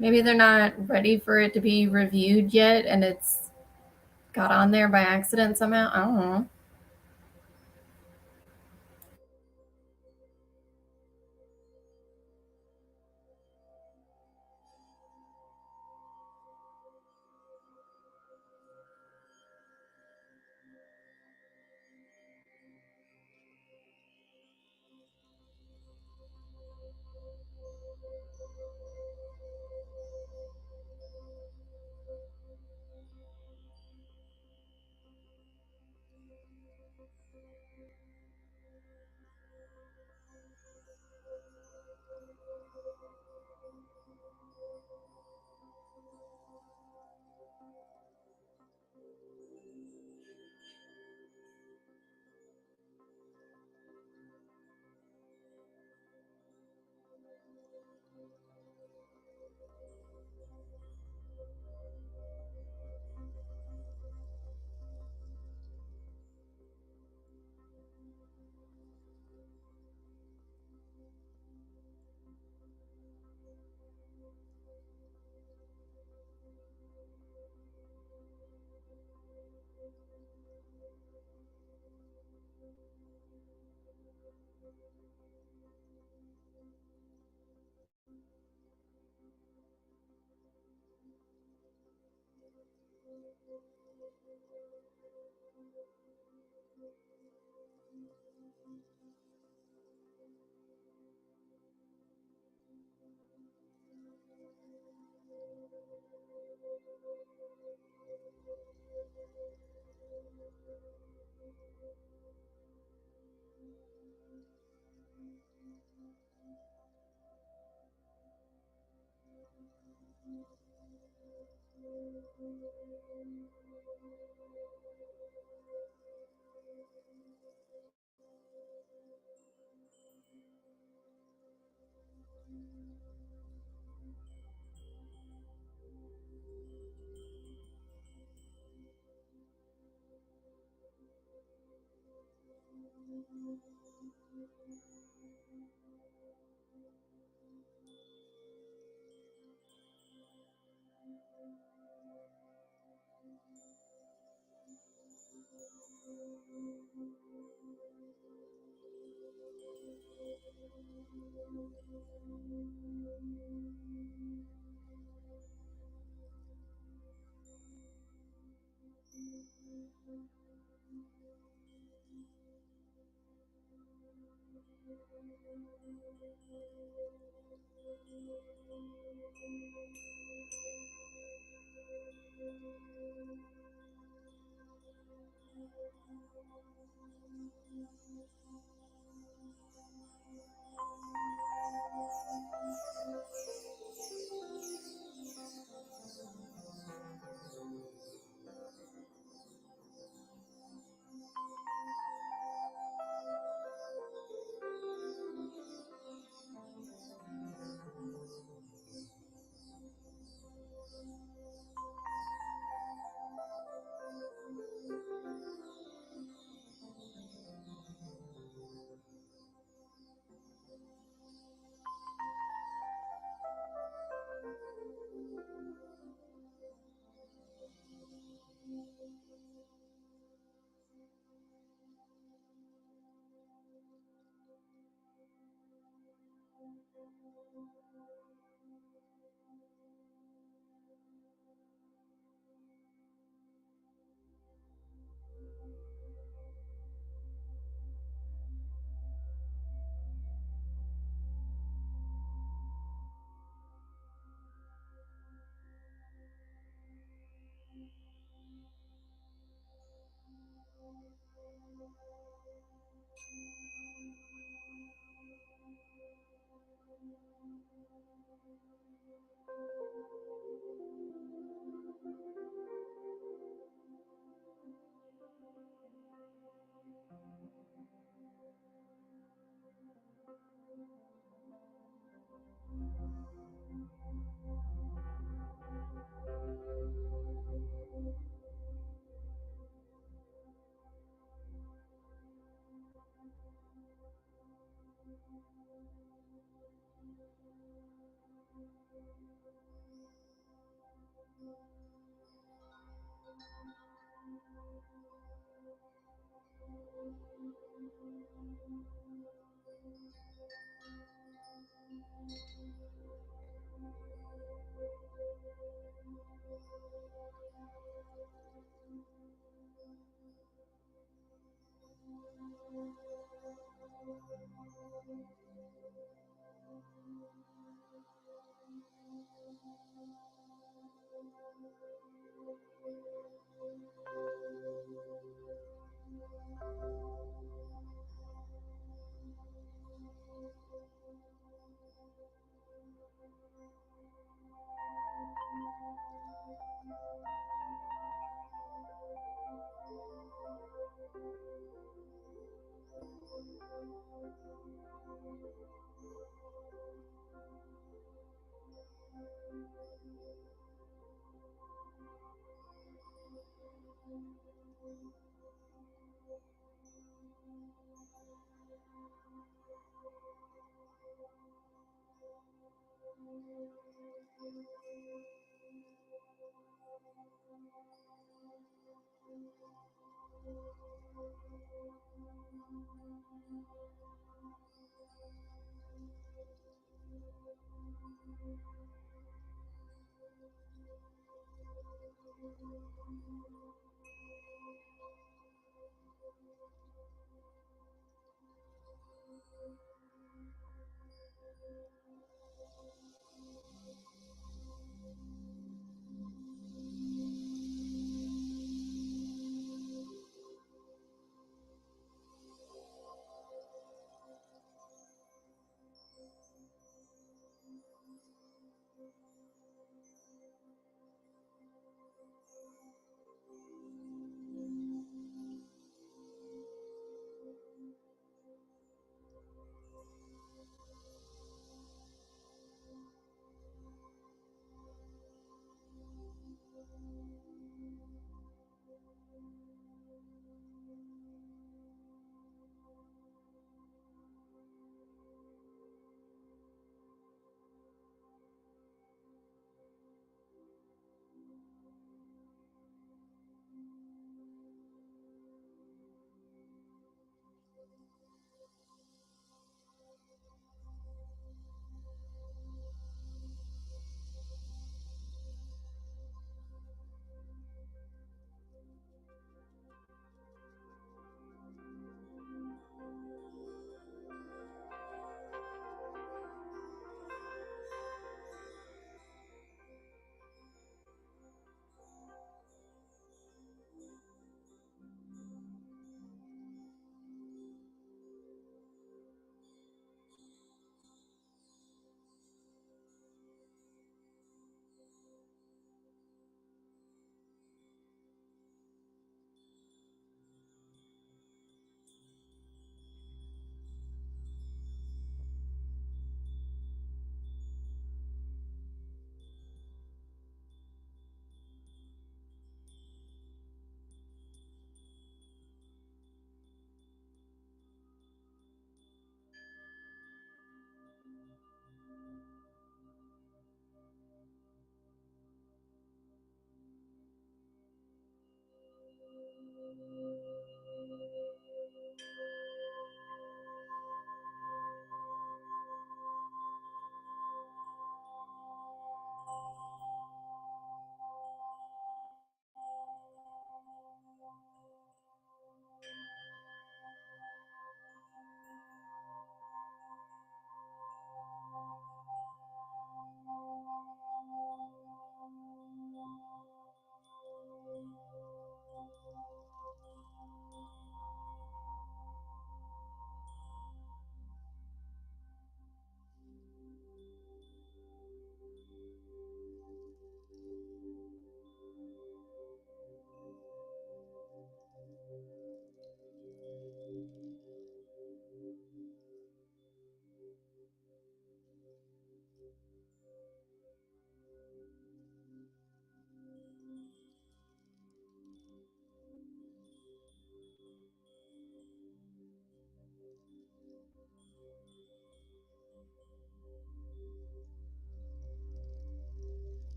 [SPEAKER 1] Maybe they're not ready for it to be reviewed yet, and it's got on there by accident somehow. I don't know.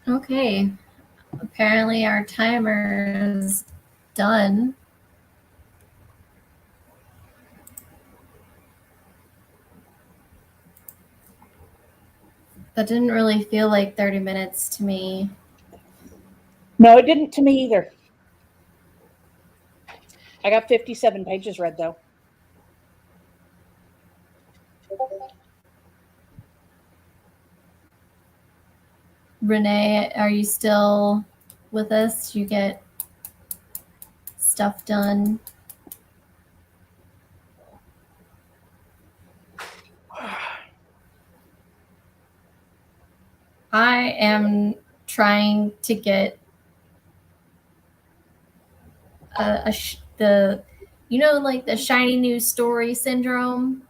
[SPEAKER 1] Okay. Apparently our timer is done. That didn't really feel like 30 minutes to me.
[SPEAKER 3] No, it didn't to me either. I got 57 pages read though.
[SPEAKER 1] Renee, are you still with us? Do you get stuff done? I am trying to get the like the shiny new story syndrome.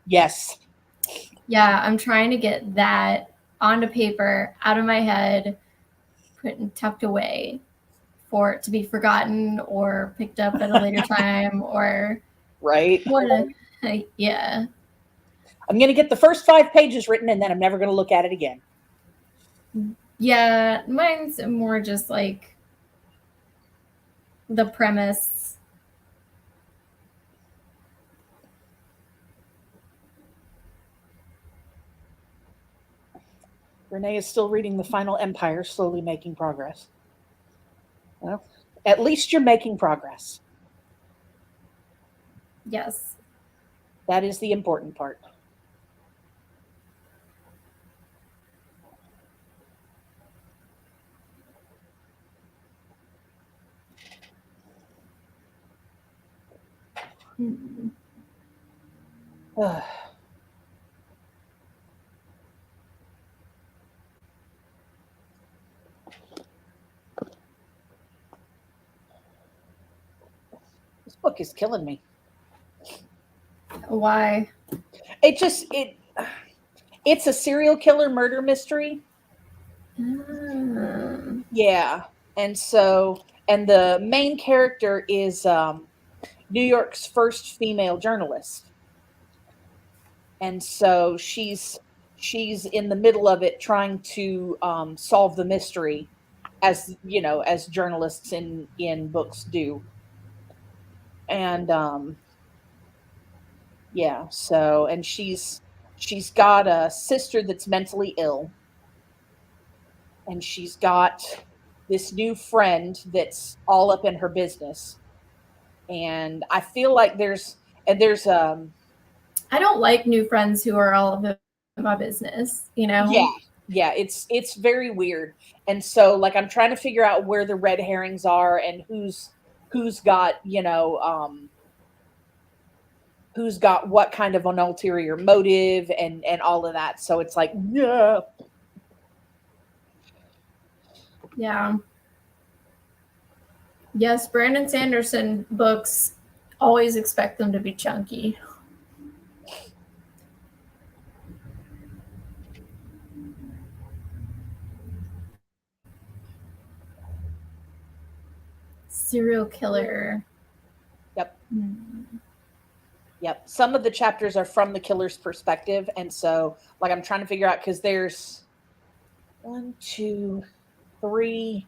[SPEAKER 3] Yes.
[SPEAKER 1] Yeah, I'm trying to get that onto paper, out of my head, put and tucked away for it to be forgotten or picked up at a later time or
[SPEAKER 3] Right.
[SPEAKER 1] what. Yeah.
[SPEAKER 3] I'm going to get the first 5 pages written and then I'm never going to look at it again.
[SPEAKER 1] Yeah, mine's more just like the premise.
[SPEAKER 3] Renee is still reading The Final Empire, slowly making progress. Well, at least you're making progress.
[SPEAKER 1] Yes.
[SPEAKER 3] That is the important part. Ugh. This book is killing me.
[SPEAKER 1] Why?
[SPEAKER 3] It's a serial killer murder mystery. Yeah. And the main character is New York's first female journalist. And so she's in the middle of it trying to solve the mystery, as as journalists in books do. And yeah, so and she's got a sister that's mentally ill, and she's got this new friend that's all up in her business. And I feel like there's
[SPEAKER 1] I don't like new friends who are all of my business,
[SPEAKER 3] yeah, it's very weird. And so like I'm trying to figure out where the red herrings are and who's got who's got what kind of an ulterior motive and all of that. So it's like, yeah.
[SPEAKER 1] Yeah. Yes, Brandon Sanderson books always expect them to be chunky. Serial killer.
[SPEAKER 3] Yep. Yep. Some of the chapters are from the killer's perspective. And so like I'm trying to figure out, because there's 1, 2, 3,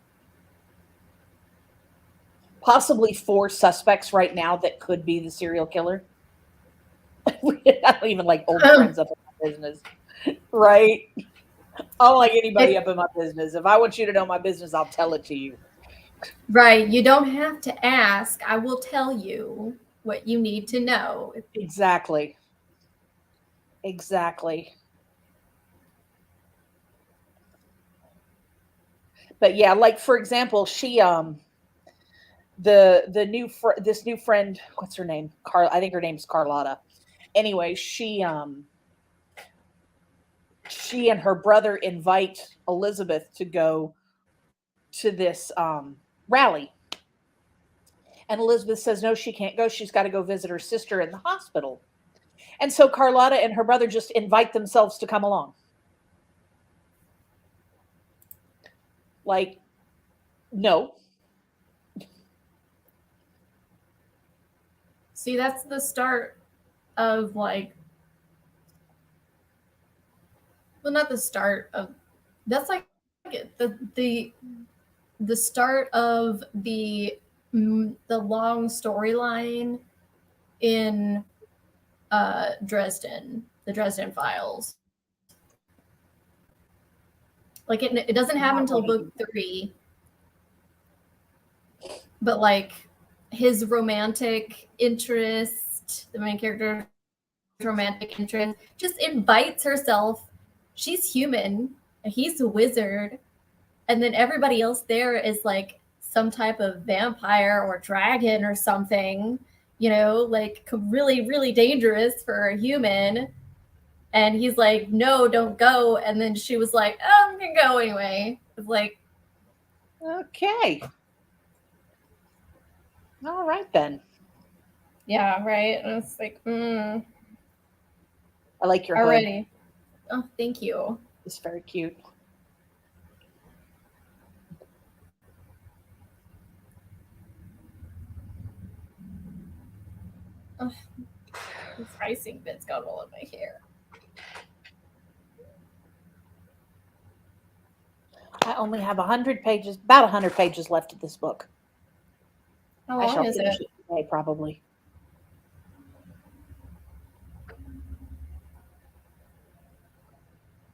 [SPEAKER 3] possibly 4 suspects right now that could be the serial killer. I don't even like old friends up in my business. Right? I don't like anybody up in my business. If I want you to know my business, I'll tell it to you.
[SPEAKER 1] Right. You don't have to ask. I will tell you what you need to know.
[SPEAKER 3] Exactly. Exactly. But yeah, like for example, she the new this new friend, what's her name? I think her name's Carlotta. Anyway, she and her brother invite Elizabeth to go to this rally. And Elizabeth says no, she can't go. She's got to go visit her sister in the hospital. And so Carlotta and her brother just invite themselves to come along. Like, no.
[SPEAKER 1] See, that's the start of like, well, not the start of, that's like the start of the the long storyline in Dresden, the Dresden Files. Like it doesn't happen until book 3, but like his romantic interest, the main character's romantic interest, just invites herself. She's human, he's a wizard, and then everybody else there is like some type of vampire or dragon or something, you know, like really, really dangerous for a human. And he's like, no, don't go. And then she was like, oh, I'm going to go anyway. It's like,
[SPEAKER 3] Okay. All right, then.
[SPEAKER 1] yeah, right. And it's like,
[SPEAKER 3] I like your hood.
[SPEAKER 1] already. Oh, thank you.
[SPEAKER 3] It's very cute.
[SPEAKER 1] This icing bit's got all in my hair.
[SPEAKER 3] I only have 100 pages, about 100 pages left of this book.
[SPEAKER 1] How
[SPEAKER 3] I shall
[SPEAKER 1] long is
[SPEAKER 3] finish
[SPEAKER 1] it?
[SPEAKER 3] it today, probably.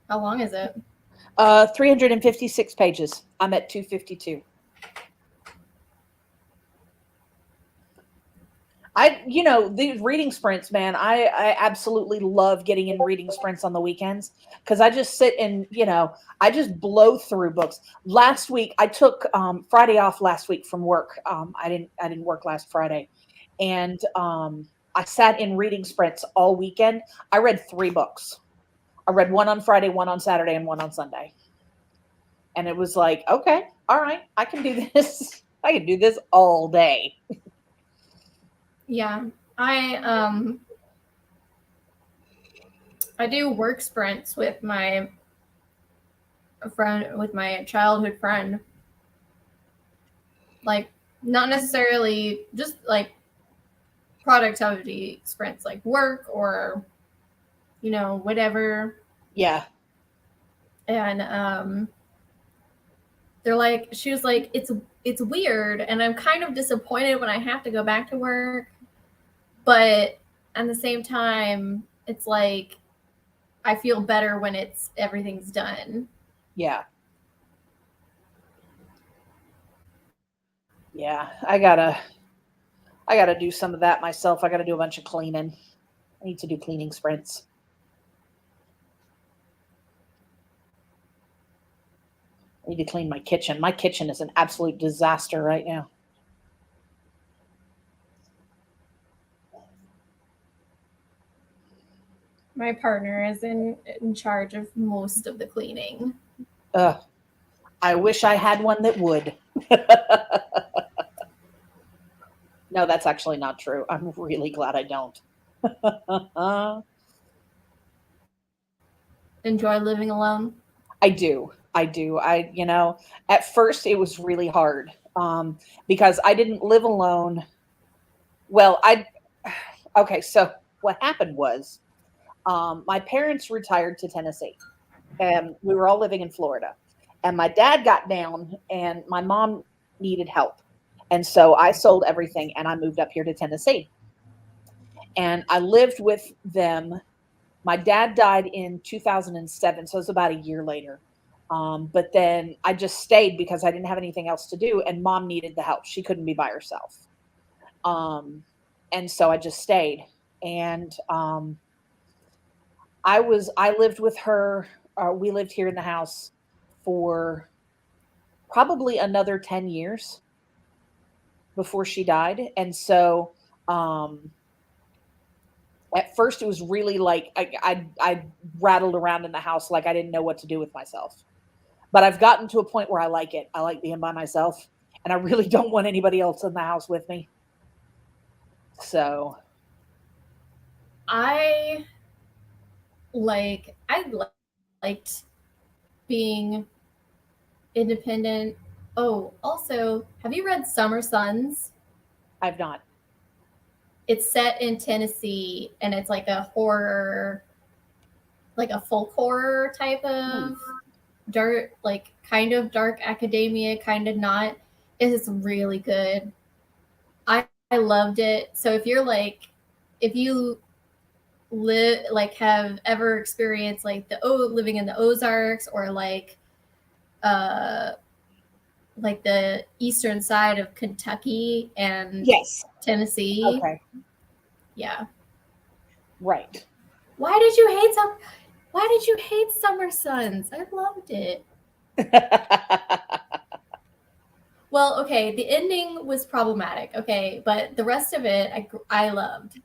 [SPEAKER 1] How long is it?
[SPEAKER 3] 356 pages. I'm at 252. These reading sprints, man, I absolutely love getting in reading sprints on the weekends because I just sit and, I just blow through books. Last week, I took Friday off last week from work. I didn't work last Friday. And I sat in reading sprints all weekend. I read 3 books. I read one on Friday, one on Saturday, and one on Sunday. And it was like, okay, all right, I can do this. I can do this all day.
[SPEAKER 1] Yeah. I do work sprints with my childhood friend. Like, not necessarily just like productivity sprints, like work or, whatever.
[SPEAKER 3] Yeah.
[SPEAKER 1] And she was like, it's weird, and I'm kind of disappointed when I have to go back to work, but at the same time, it's like I feel better when everything's done.
[SPEAKER 3] Yeah. Yeah. I gotta do some of that myself. I gotta do a bunch of cleaning. I need to do cleaning sprints. I need to clean my kitchen. My kitchen is an absolute disaster right now.
[SPEAKER 1] My partner is in charge of most of the cleaning.
[SPEAKER 3] I wish I had one that would. No, that's actually not true. I'm really glad I don't.
[SPEAKER 1] Enjoy living alone?
[SPEAKER 3] I do. At first it was really hard because I didn't live alone. Well, okay, so what happened was my parents retired to Tennessee and we were all living in Florida. And my dad got down and my mom needed help. And so I sold everything and I moved up here to Tennessee. And I lived with them. My dad died in 2007, so it was about a year later. But then I just stayed because I didn't have anything else to do, and mom needed the help. She couldn't be by herself. And so I just stayed. And I lived with her. We lived here in the house for probably another 10 years before she died. And so at first it was really like I rattled around in the house like I didn't know what to do with myself. But I've gotten to a point where I like it. I like being by myself, and I really don't want anybody else in the house with me. So
[SPEAKER 1] I liked being independent. Oh, also, have you read Summer Sons?
[SPEAKER 3] I've not.
[SPEAKER 1] It's set in Tennessee, and it's like a horror, like a folk horror type of dark, like kind of dark academia, kind of not. It's really good. I loved it. So if you're like, if you have ever experienced like living in the Ozarks, or uh like the eastern side of Kentucky and
[SPEAKER 3] Yes.
[SPEAKER 1] Tennessee,
[SPEAKER 3] Okay.
[SPEAKER 1] yeah.
[SPEAKER 3] Right.
[SPEAKER 1] Why did you hate Summer Sons? I loved it. Well, okay, the ending was problematic, okay, but the rest of it I loved.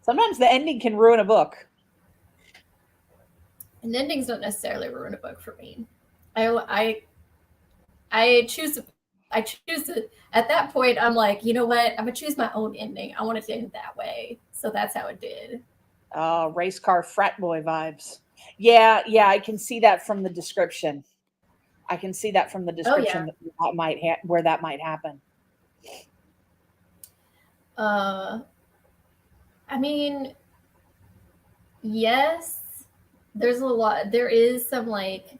[SPEAKER 3] Sometimes the ending can ruin a book.
[SPEAKER 1] And endings don't necessarily ruin a book for me. I choose it. At that point, I'm like, you know what? I'm gonna choose my own ending. I want it to end that way. So that's how it did.
[SPEAKER 3] Race car frat boy vibes. Yeah, yeah, I can see that from the description. I can see that from the
[SPEAKER 1] Oh yeah.
[SPEAKER 3] description that might where that might happen.
[SPEAKER 1] I mean, yes, there's a lot. There is some like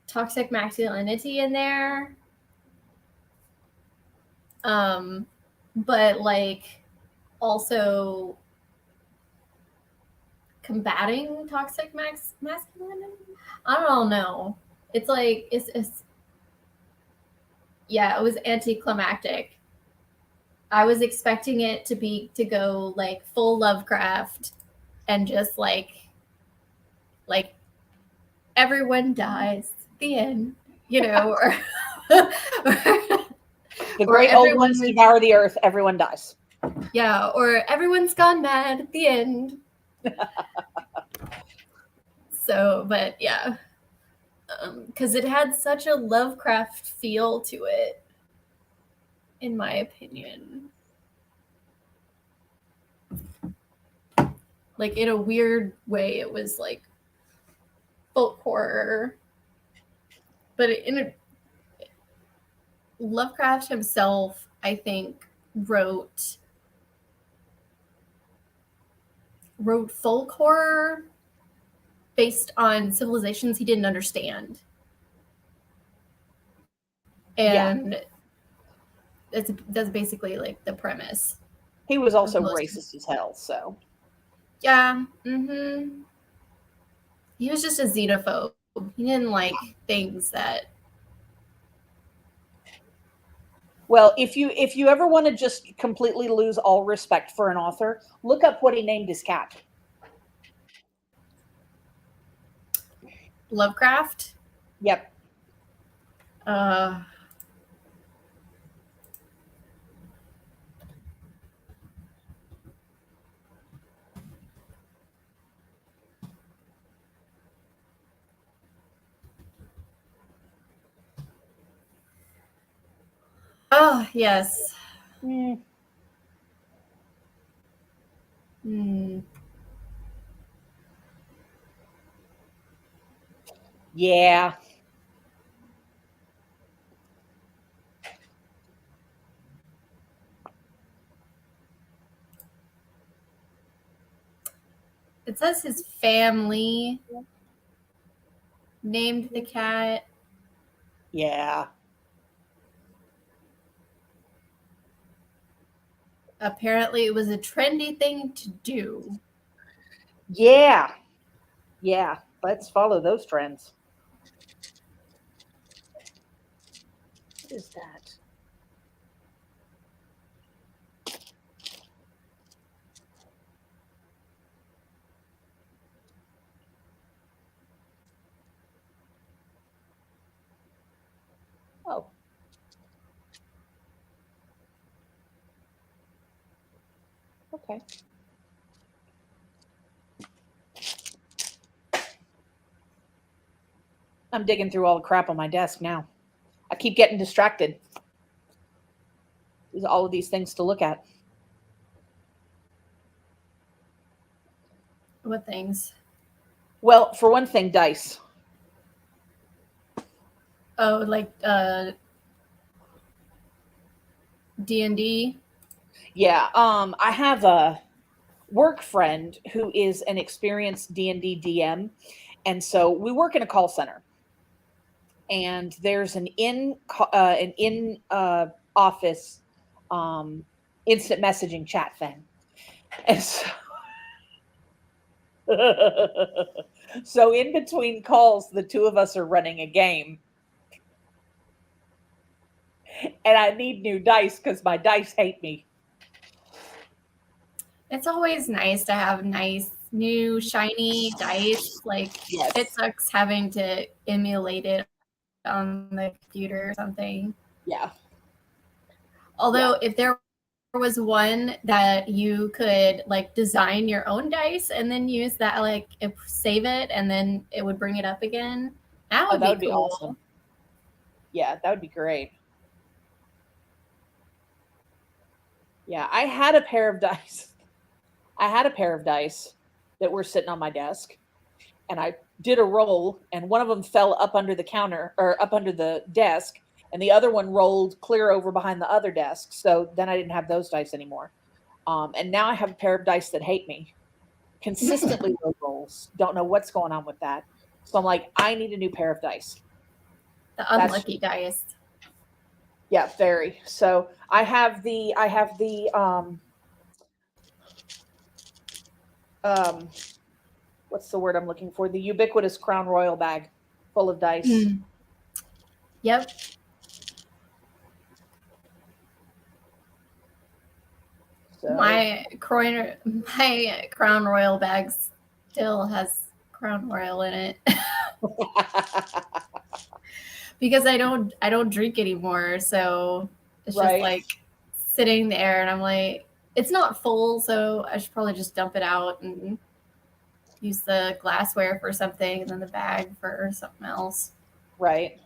[SPEAKER 1] toxic masculinity in there. But like also combating toxic masculinity. I don't know. It's like it's yeah, it was anticlimactic. I was expecting it to go like full Lovecraft and just like everyone dies. The end. You know, or
[SPEAKER 3] The
[SPEAKER 1] or
[SPEAKER 3] great old
[SPEAKER 1] everyone
[SPEAKER 3] ones devour the earth, everyone dies.
[SPEAKER 1] yeah, or everyone's gone mad at the end. So, but yeah, because it had such a Lovecraft feel to it, in my opinion. Like in a weird way, it was like folk horror, but in a Lovecraft himself, I think, wrote folk horror based on civilizations he didn't understand, and that's basically like the premise.
[SPEAKER 3] He was also racist as hell, so.
[SPEAKER 1] Yeah. Mm-hmm. He was just a xenophobe. He didn't like things that.
[SPEAKER 3] Well, if you ever want to just completely lose all respect for an author, look up what he named his cat.
[SPEAKER 1] Lovecraft.
[SPEAKER 3] Yep.
[SPEAKER 1] Uh. Oh yes.
[SPEAKER 3] Mm.
[SPEAKER 1] Hmm.
[SPEAKER 3] Yeah.
[SPEAKER 1] It says his family named the cat.
[SPEAKER 3] Yeah.
[SPEAKER 1] Apparently, it was a trendy thing to do.
[SPEAKER 3] Yeah. Yeah. Let's follow those trends. What is that? Oh. Okay. I'm digging through all the crap on my desk now. I keep getting distracted. There's all of these things to look at.
[SPEAKER 1] What things?
[SPEAKER 3] Well, for one thing, dice.
[SPEAKER 1] Oh, like D&D.
[SPEAKER 3] Yeah. I have a work friend who is an experienced D&D DM, and so we work in a call center. and there's an in office instant messaging chat thing, and so in between calls, the two of us are running a game, and I need new dice because my dice hate me.
[SPEAKER 1] It's always nice to have nice, new, shiny dice. Like,
[SPEAKER 3] Yes.
[SPEAKER 1] it sucks having to emulate it on the computer or something.
[SPEAKER 3] Yeah.
[SPEAKER 1] Although, if there was one that you could like design your own dice and then use that, like save it and then it would bring it up again, that would be cool.
[SPEAKER 3] Awesome. Yeah, that would be great. Yeah, I had a pair of dice. That were sitting on my desk, and I did a roll, and one of them fell up under the counter or up under the desk, and the other one rolled clear over behind the other desk. So then I didn't have those dice anymore. And now I have a pair of dice that hate me. Consistently low rolls. Don't know what's going on with that. So I'm like, I need a new pair of dice.
[SPEAKER 1] The unlucky dice.
[SPEAKER 3] Yeah, very. So I have the what's the word I'm looking for? The ubiquitous Crown Royal bag full of dice.
[SPEAKER 1] Mm. Yep.
[SPEAKER 3] So.
[SPEAKER 1] My Crown Royal bag still has Crown Royal in it. Because I don't drink anymore, so it's just like sitting there, and I'm like, it's not full, so I should probably just dump it out and use the glassware for something, and then the bag for something else.
[SPEAKER 3] Right.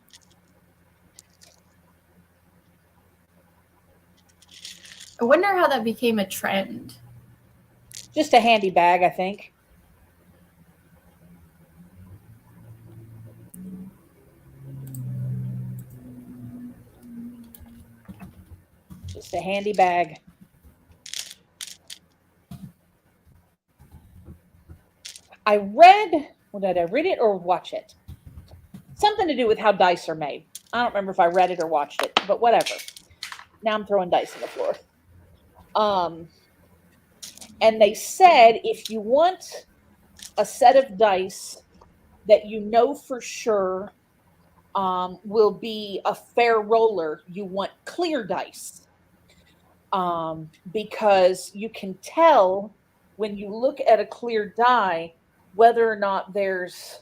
[SPEAKER 1] I wonder how that became a trend.
[SPEAKER 3] Just a handy bag, I think. Just a handy bag. I read, well, did I read it or watch it? Something to do with how dice are made. I don't remember if I read it or watched it, but whatever. Now I'm throwing dice on the floor. And they said if you want a set of dice that you know for sure will be a fair roller, you want clear dice. Because you can tell when you look at a clear die whether or not there's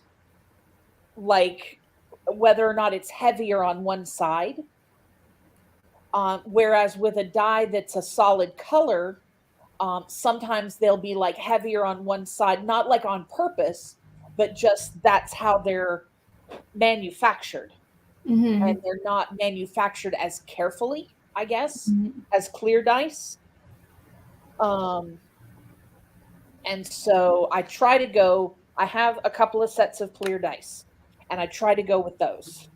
[SPEAKER 3] whether or not it's heavier on one side. Whereas with a die that's a solid color, sometimes they'll be like heavier on one side, not like on purpose, but just that's how they're manufactured.
[SPEAKER 1] Mm-hmm.
[SPEAKER 3] And they're not manufactured as carefully, I guess, as clear dice. And so I try to go, I have a couple of sets of clear dice, and I try to go with those.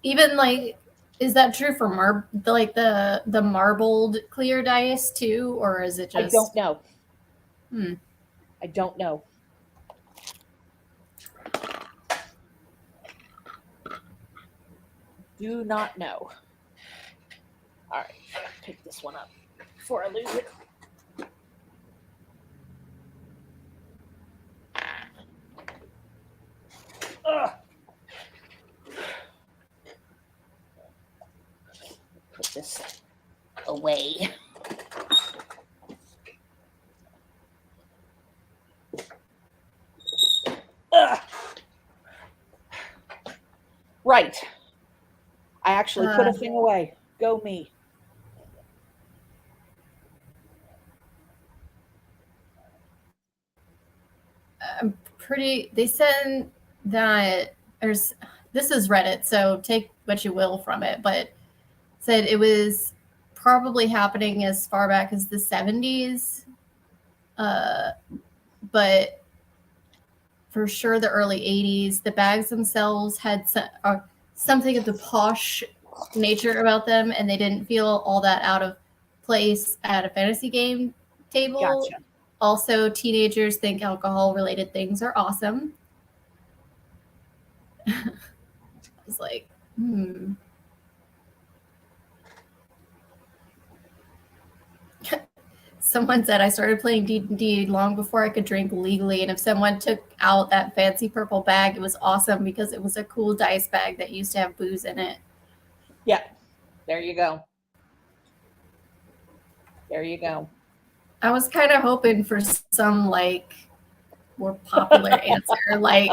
[SPEAKER 1] Even like, is that true for the marbled clear dice too, or is it just?
[SPEAKER 3] I don't know.
[SPEAKER 1] Hmm.
[SPEAKER 3] I don't know. Do not know. All right, pick this one up before I lose it. Ugh. Put this away. Ugh. Right. I actually put a thing away. Go me.
[SPEAKER 1] They said that this is Reddit, so take what you will from it, but said it was probably happening as far back as the 70s, but for sure the early 80s. The bags themselves had something of the posh nature about them, and they didn't feel all that out of place at a fantasy game table.
[SPEAKER 3] Gotcha.
[SPEAKER 1] Also, teenagers think alcohol-related things are awesome. was like, hmm. Someone said I started playing D&D long before I could drink legally, and if someone took out that fancy purple bag, it was awesome because it was a cool dice bag that used to have booze in it.
[SPEAKER 3] Yeah, there you go. There you go.
[SPEAKER 1] I was kind of hoping for some like more popular answer, like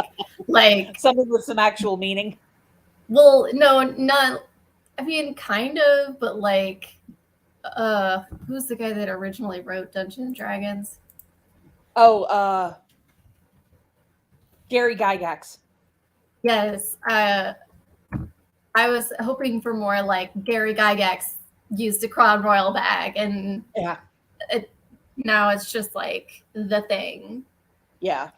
[SPEAKER 3] Something with some actual meaning.
[SPEAKER 1] well, no, not. I mean, kind of, but like, who's the guy that originally wrote Dungeons and Dragons?
[SPEAKER 3] Oh, Gary Gygax.
[SPEAKER 1] Yes, I was hoping for more like Gary Gygax used a Crown Royal bag, and
[SPEAKER 3] Yeah.
[SPEAKER 1] now it's just like the thing.
[SPEAKER 3] Yeah.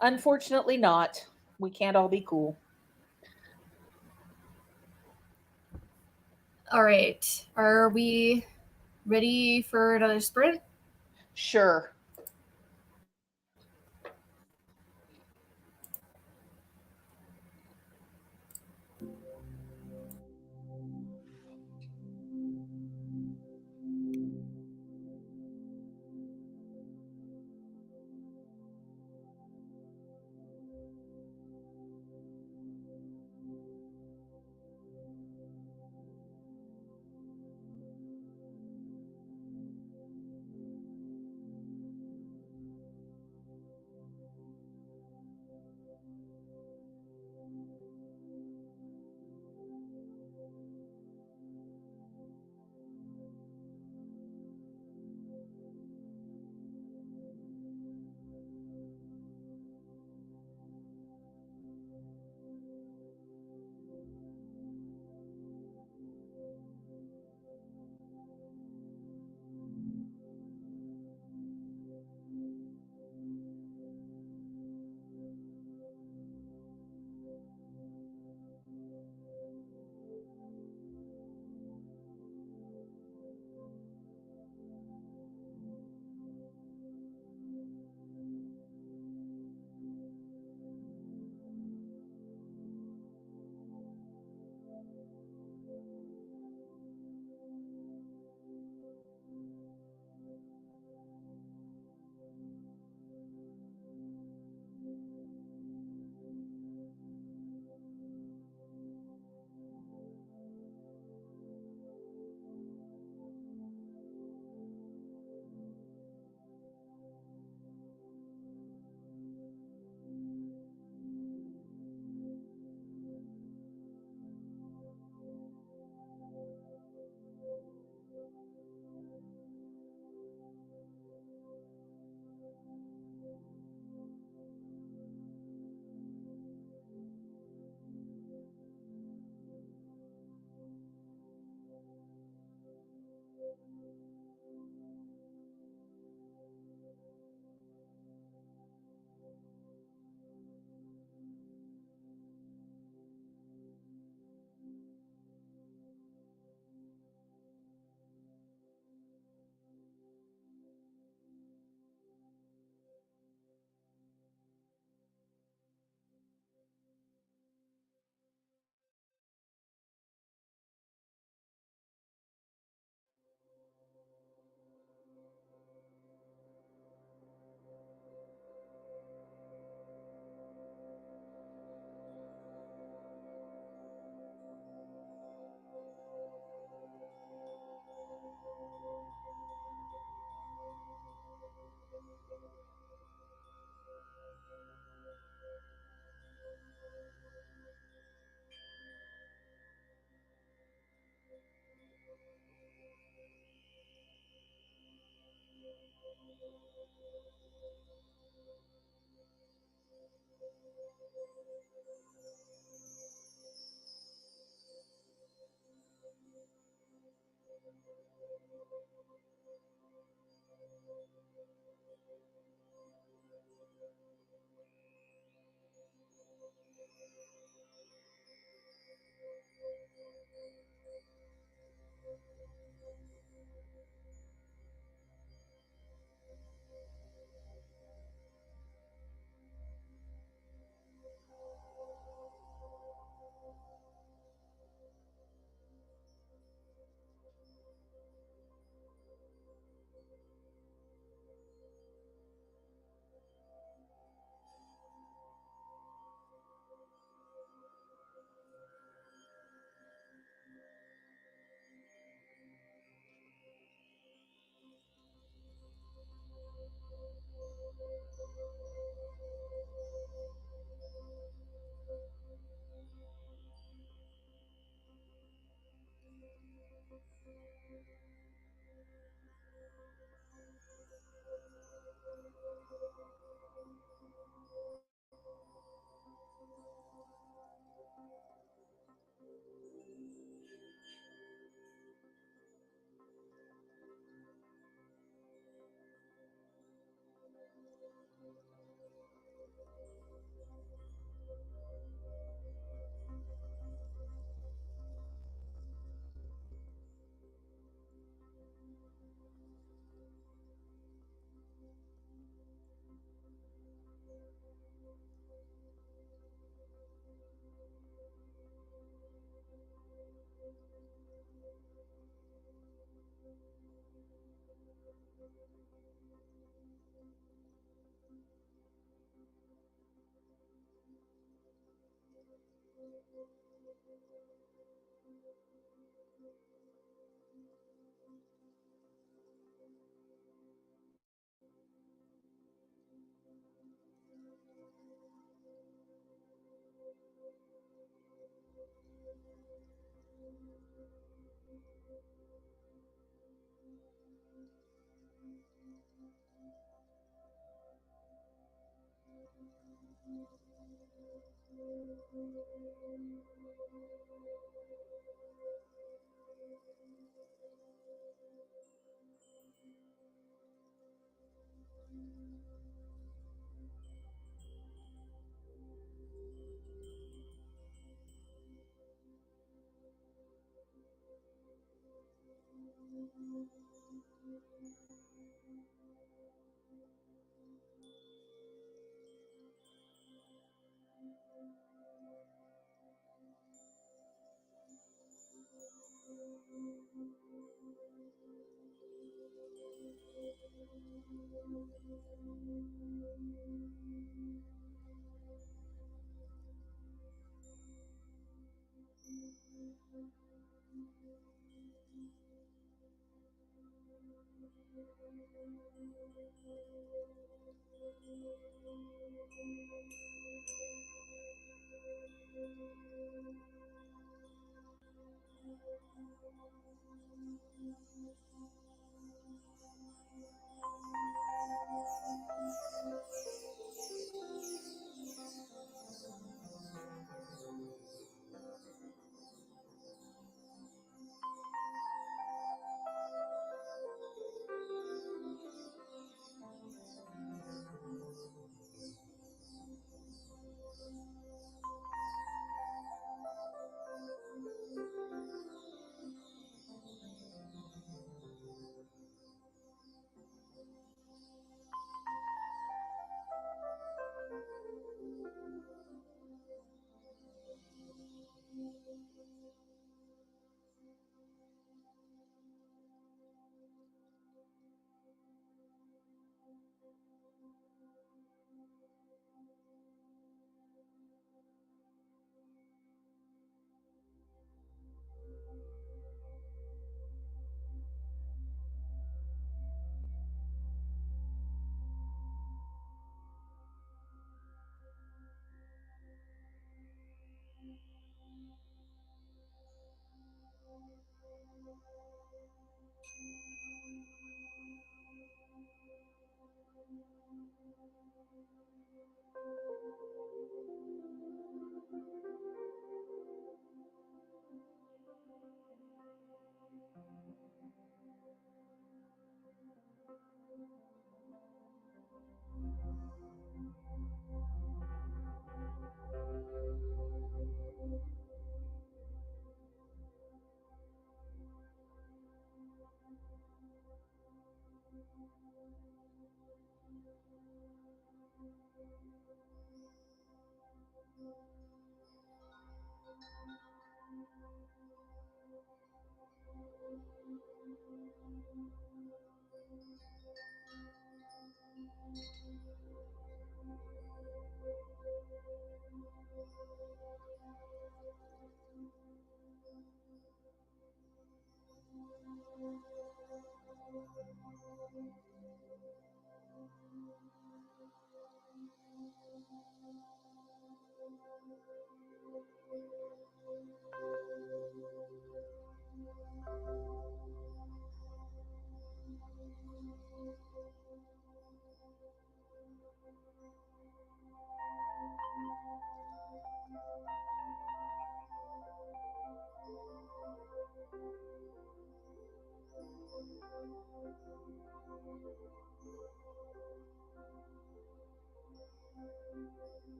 [SPEAKER 3] Unfortunately not. We can't all be cool.
[SPEAKER 1] All right, are we ready for another sprint?
[SPEAKER 3] Sure.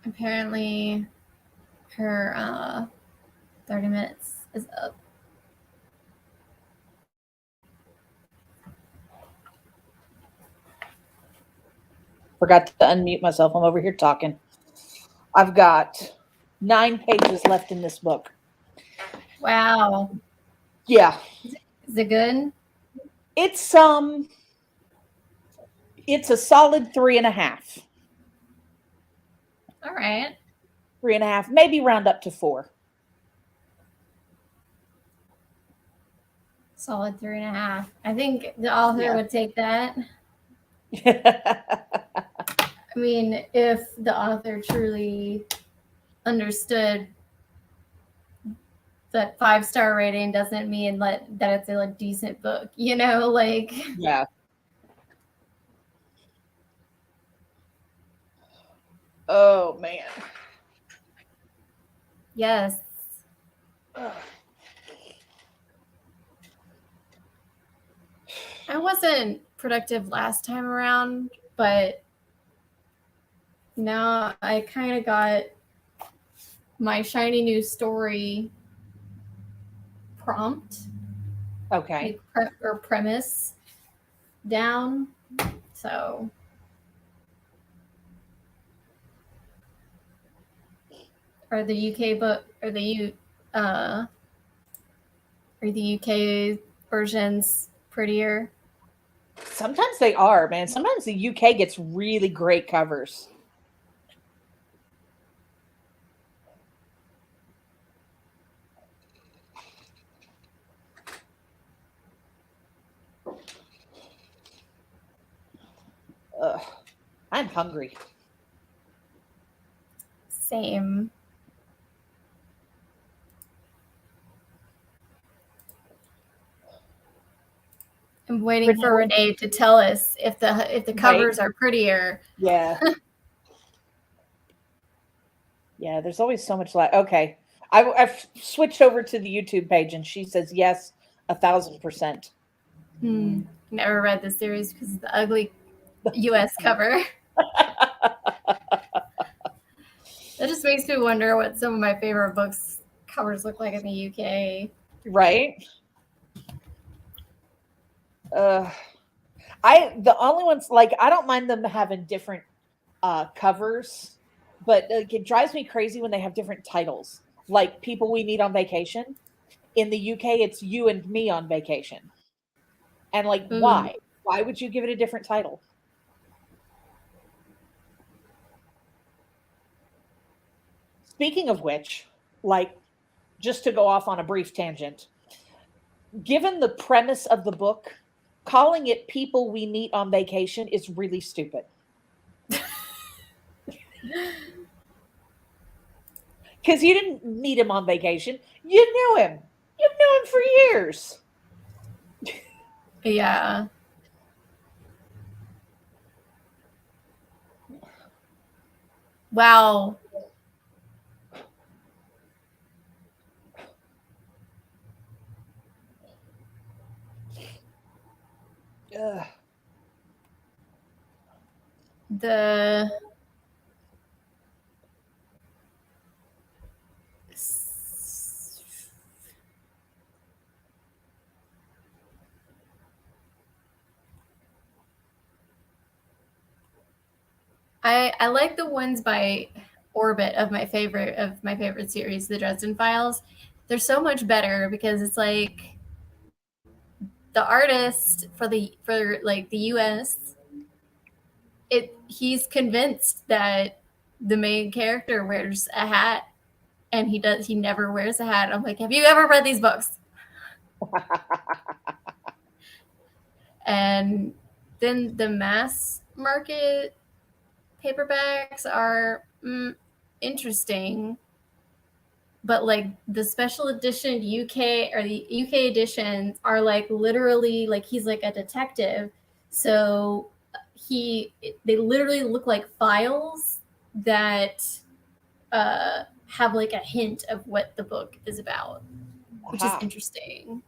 [SPEAKER 1] Apparently, her 30 minutes is up.
[SPEAKER 3] Forgot to unmute myself. I'm over here talking. I've got 9 pages left in this book.
[SPEAKER 1] Wow.
[SPEAKER 3] Yeah.
[SPEAKER 1] Is it good?
[SPEAKER 3] It's a solid 3.5.
[SPEAKER 1] All right.
[SPEAKER 3] 3.5, maybe round up to 4.
[SPEAKER 1] Solid 3.5. I think the author would take that. I mean, if the author truly understood that 5-star rating doesn't mean that it's a decent book, like.
[SPEAKER 3] Yeah. Oh man.
[SPEAKER 1] Yes. I wasn't productive last time around, but now I kind of got my shiny new story prompt,
[SPEAKER 3] Okay.
[SPEAKER 1] or premise down. So are the UK book, are the UK versions prettier?
[SPEAKER 3] Sometimes they are, man. Sometimes the UK gets really great covers. Ugh, I'm hungry.
[SPEAKER 1] Same. I'm waiting for Renee to tell us if the covers are prettier.
[SPEAKER 3] Yeah. Yeah, there's always so much like okay. I've switched over to the YouTube page and she says yes, 1,000%.
[SPEAKER 1] Never read this series because of the ugly US cover. That just makes me wonder what some of my favorite books covers look like in the UK.
[SPEAKER 3] Right? The only ones like I don't mind them having different covers, but it drives me crazy when they have different titles. Like People We Meet on Vacation. In the UK, it's You and Me on Vacation. And like, why? Why would you give it a different title? Speaking of which, like, just to go off on a brief tangent, given the premise of the book, calling it People We Meet on Vacation is really stupid. Because you didn't meet him on vacation. You knew him. You knew him for years.
[SPEAKER 1] Yeah. Wow.
[SPEAKER 3] Ugh.
[SPEAKER 1] I like the ones by Orbit of my favorite series, the Dresden Files. They're so much better because it's like the artist for like the US, he's convinced that the main character wears a hat and he never wears a hat. I'm like, have you ever read these books? And then the mass market paperbacks are interesting, but like the special edition UK or the UK editions are like literally like he's like a detective, so they literally look like files that have like a hint of what the book is about, which is interesting.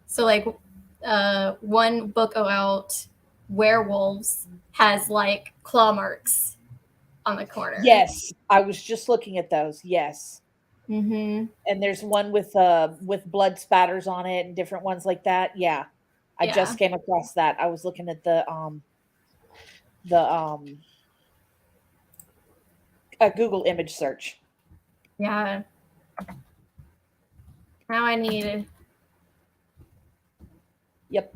[SPEAKER 1] So like one book about werewolves has like claw marks on the corner.
[SPEAKER 3] Yes, I was just looking at those. Yes.
[SPEAKER 1] Mm-hmm.
[SPEAKER 3] And there's one with blood spatters on it and different ones like that. Yeah. I just came across that. I was looking at the Google image search.
[SPEAKER 1] Yeah. Now I need it.
[SPEAKER 3] Yep.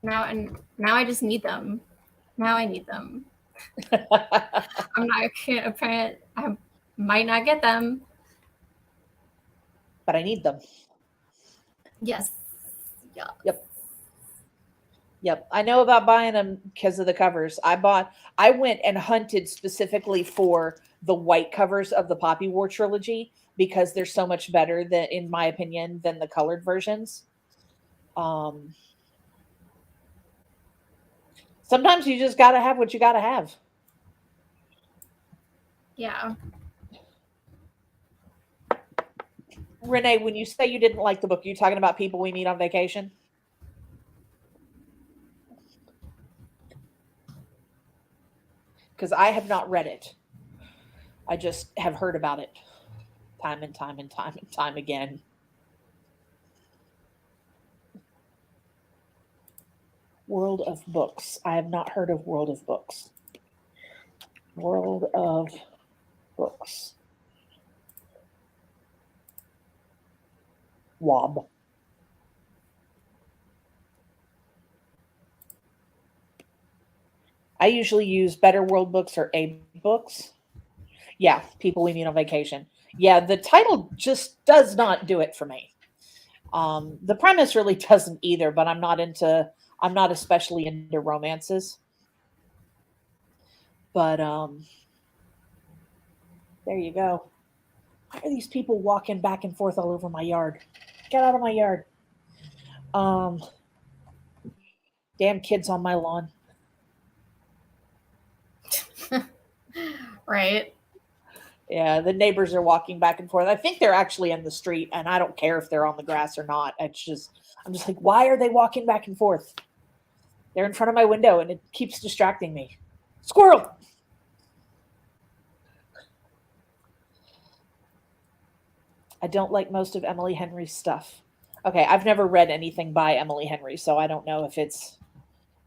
[SPEAKER 1] Now I just need them. Now I need them. I might not get them,
[SPEAKER 3] but I need them.
[SPEAKER 1] Yes.
[SPEAKER 3] Yeah. Yep. I know about buying them because of the covers. I went and hunted specifically for the white covers of the Poppy War trilogy because they're so much better than, in my opinion, than the colored versions. Sometimes you just got to have what you got to have.
[SPEAKER 1] Yeah.
[SPEAKER 3] Renee, when you say you didn't like the book, you talking about People We Meet on Vacation? Because I have not read it. I just have heard about it time and time and time and time again. World of Books. I have not heard of World of Books. World of Books. WOB. I usually use Better World Books or A Books. Yeah, People We Meet on Vacation. Yeah, the title just does not do it for me. The premise really doesn't either, but I'm not especially into romances. But there you go. Why are these people walking back and forth all over my yard? Get out of my yard. Damn kids on my lawn.
[SPEAKER 1] Right.
[SPEAKER 3] Yeah, the neighbors are walking back and forth. I think they're actually in the street, and I don't care if they're on the grass or not. I'm just like, why are they walking back and forth? They're in front of my window, and it keeps distracting me. Squirrel! I don't like most of Emily Henry's stuff. Okay, I've never read anything by Emily Henry, so I don't know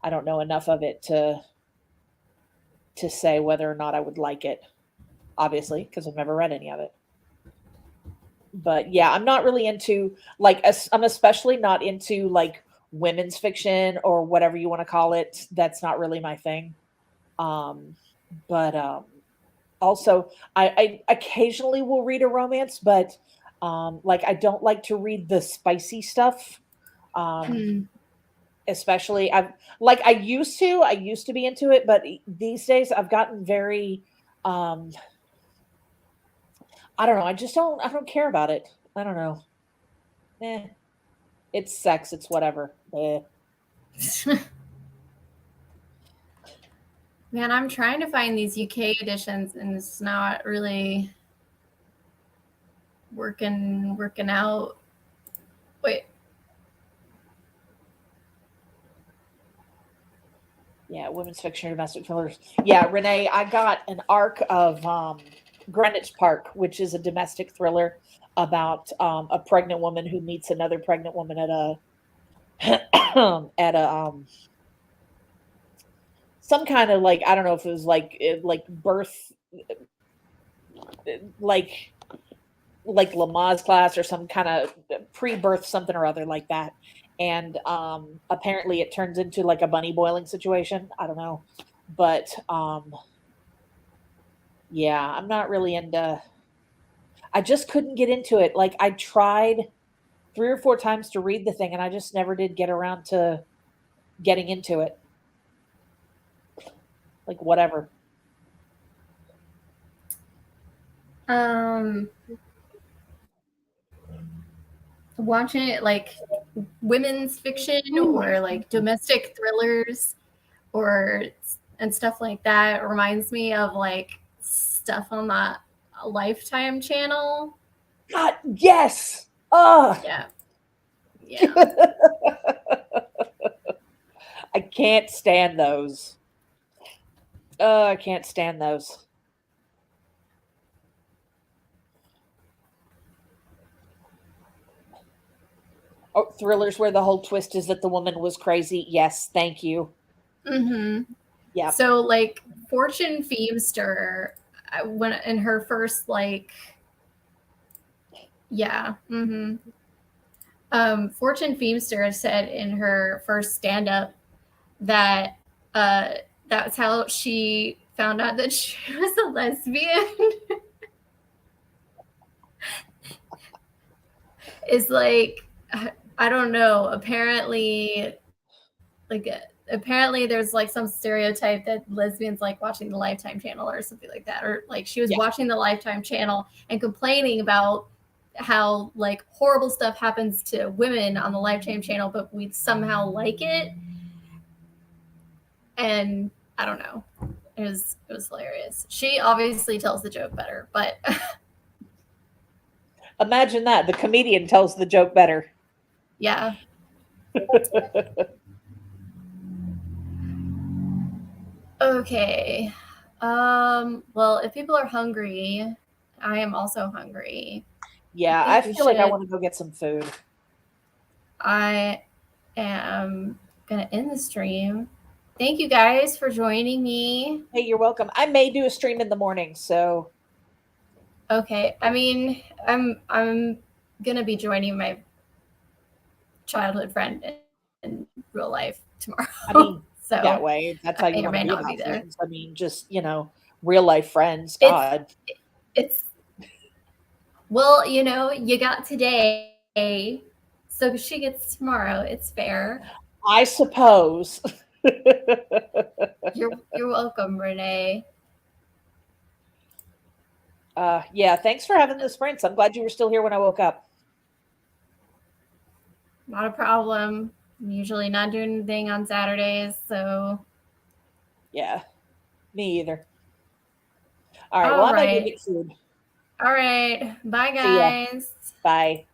[SPEAKER 3] I don't know enough of it to say whether or not I would like it. Obviously, because I've never read any of it. But yeah, I'm not really into I'm especially not into like women's fiction or whatever you want to call it. That's not really my thing. But also I occasionally will read a romance, but I don't like to read the spicy stuff. Especially I used to be into it, but these days I've gotten very I don't know. I don't care about it. I don't know. It's sex. It's whatever.
[SPEAKER 1] Man, I'm trying to find these UK editions, and it's not really working out. Wait.
[SPEAKER 3] Yeah, women's fiction or domestic thrillers. Yeah, Renee, I got an arc of Greenwich Park, which is a domestic thriller about a pregnant woman who meets another pregnant woman at a some kind of I don't know if it was like birth like Lamaze class or some kind of pre-birth something or other like that. And apparently it turns into like a bunny boiling situation. I don't know. But yeah, I'm not really into I just couldn't get into it. Like I tried 3 or 4 times to read the thing and I just never did get around to getting into it. Like whatever.
[SPEAKER 1] Watching it like women's fiction or like domestic thrillers and stuff like that reminds me of like stuff on that Lifetime channel.
[SPEAKER 3] God, yes. Oh.
[SPEAKER 1] Yeah.
[SPEAKER 3] I can't stand those. I can't stand those. Oh, thrillers where the whole twist is that the woman was crazy. Yes, thank you.
[SPEAKER 1] Mm-hmm.
[SPEAKER 3] Yeah.
[SPEAKER 1] So like Fortune Feimster, when in her first Fortune Feimster said in her first stand-up that that's how she found out that she was a lesbian. Is like, I don't know. Apparently there's like some stereotype that lesbians like watching the Lifetime channel or something like that. Or like she was watching the Lifetime channel and complaining about how like horrible stuff happens to women on the Lifetime channel, but we somehow like it. And I don't know. It was hilarious. She obviously tells the joke better, but
[SPEAKER 3] imagine that. The comedian tells the joke better.
[SPEAKER 1] Yeah. Okay. Well, if people are hungry, I am also hungry.
[SPEAKER 3] Yeah, I feel like I want to go get some food.
[SPEAKER 1] I am going to end the stream. Thank you guys for joining me.
[SPEAKER 3] Hey, you're welcome. I may do a stream in the morning, so.
[SPEAKER 1] Okay. I mean, I'm going to be joining my childhood friend in real life tomorrow.
[SPEAKER 3] I mean,
[SPEAKER 1] so
[SPEAKER 3] that way, that's how you want to be about
[SPEAKER 1] there.
[SPEAKER 3] things. I mean, just, real life friends. God.
[SPEAKER 1] Well, you got today, so she gets tomorrow. It's fair.
[SPEAKER 3] I suppose.
[SPEAKER 1] You're welcome, Renee.
[SPEAKER 3] Yeah, thanks for having the sprints. I'm glad you were still here when I woke up.
[SPEAKER 1] Not a problem. I'm usually not doing anything on Saturdays, so
[SPEAKER 3] Yeah, me either. All right, well,
[SPEAKER 1] all
[SPEAKER 3] I'm gonna go
[SPEAKER 1] right.
[SPEAKER 3] get food.
[SPEAKER 1] All right. Bye
[SPEAKER 3] See ya.
[SPEAKER 1] guys.
[SPEAKER 3] Bye.